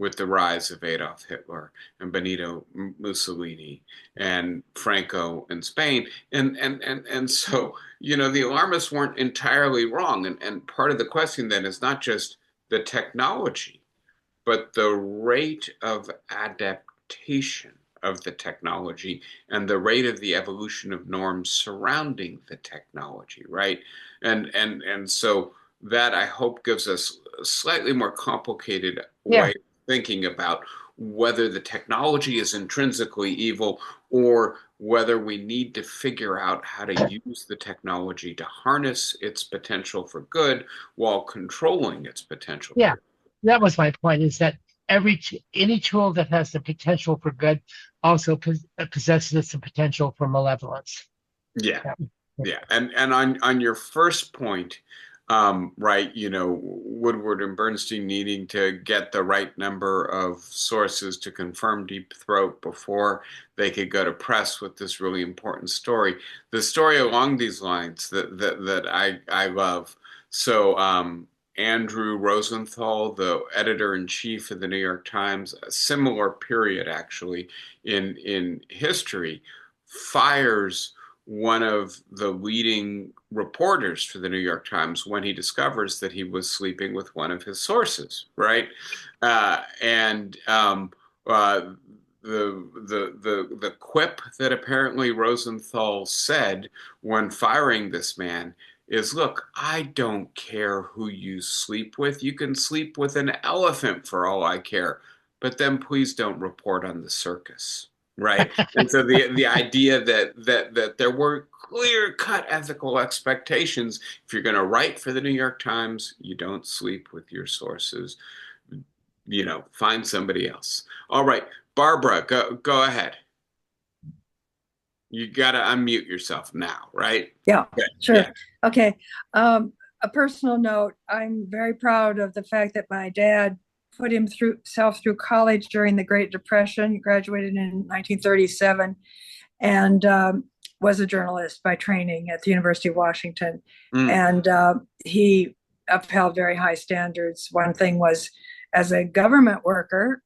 with the rise of Adolf Hitler and Benito Mussolini and Franco in Spain. And so, the alarmists weren't entirely wrong. And part of the question then is not just the technology, but the rate of adaptation of the technology and the rate of the evolution of norms surrounding the technology, right? And so that, I hope, gives us a slightly more complicated Yeah. way of thinking about whether the technology is intrinsically evil or whether we need to figure out how to use the technology to harness its potential for good while controlling its potential Yeah. for That was my point, is that any tool that has the potential for good also possesses the potential for malevolence. yeah. Yeah. Yeah, and on your first point, right, Woodward and Bernstein needing to get the right number of sources to confirm Deep Throat before they could go to press with this really important story. The story along these lines that I love. So Andrew Rosenthal, the editor-in-chief of the New York Times, a similar period actually in history, fires one of the leading reporters for the New York Times when he discovers that he was sleeping with one of his sources, right? And the quip that apparently Rosenthal said when firing this man is, "Look, I don't care who you sleep with. You can sleep with an elephant for all I care, but then please don't report on the circus." Right. And so the idea that there were clear-cut ethical expectations. If you're going to write for the New York Times, you don't sleep with your sources. Find somebody else. All right, Barbara, go ahead. You got to unmute yourself now, right? Yeah, Okay. sure. Yeah. Okay. A personal note, I'm very proud of the fact that my dad put himself through college during the Great Depression, graduated in 1937, and was a journalist by training at the University of Washington. And he upheld very high standards. One thing was, as a government worker,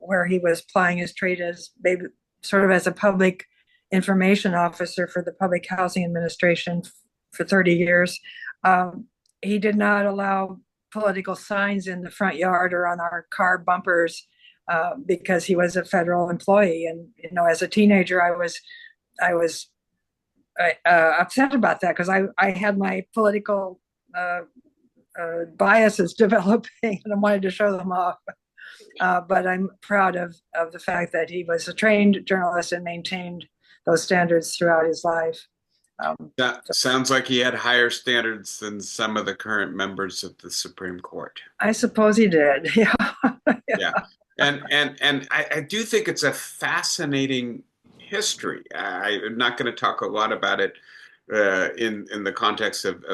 where he was plying his trade as maybe sort of as a public information officer for the Public Housing Administration for 30 years. He did not allow political signs in the front yard or on our car bumpers because he was a federal employee. And as a teenager, I was upset about that because I had my political biases developing and I wanted to show them off. But I'm proud of the fact that he was a trained journalist and maintained those standards throughout his life. That sounds like he had higher standards than some of the current members of the Supreme Court. I suppose he did. Yeah. Yeah. And I do think it's a fascinating history. I'm not going to talk a lot about it in the context of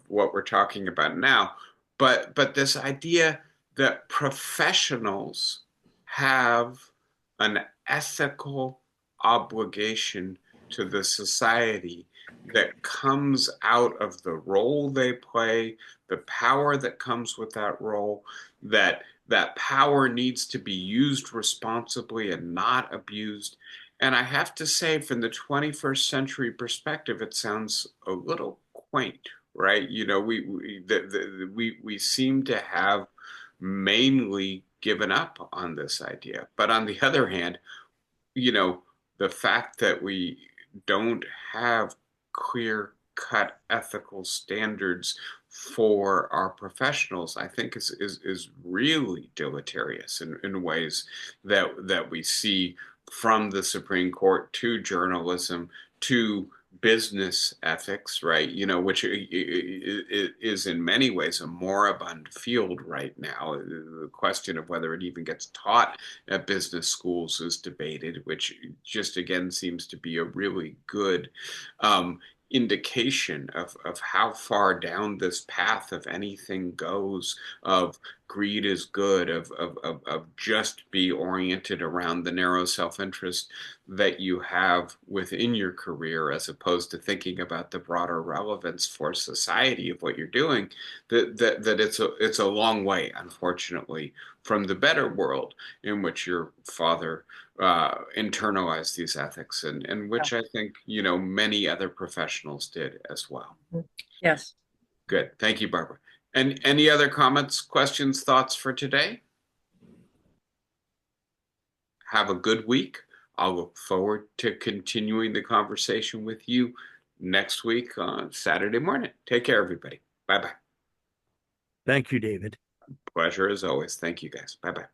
what we're talking about now, but this idea that professionals have an ethical obligation to the society that comes out of the role they play, the power that comes with that role, that power needs to be used responsibly and not abused. And I have to say, from the 21st century perspective, it sounds a little quaint, right? We seem to have mainly given up on this idea. But on the other hand, the fact that we don't have clear cut ethical standards for our professionals, I think is really deleterious in ways that we see from the Supreme Court to journalism to business ethics, right? Which is in many ways a moribund field right now. The question of whether it even gets taught at business schools is debated, which just again seems to be a really good indication of how far down this path of anything goes, of greed is good, of just be oriented around the narrow self-interest that you have within your career, as opposed to thinking about the broader relevance for society of what you're doing, that it's a long way, unfortunately, from the better world in which your father internalized these ethics, and which I think, many other professionals did as well. Yes. Good. Thank you, Barbara. And any other comments, questions, thoughts for today? Have a good week. I'll look forward to continuing the conversation with you next week on Saturday morning. Take care, everybody. Bye-bye. Thank you, David. Pleasure as always. Thank you, guys. Bye-bye.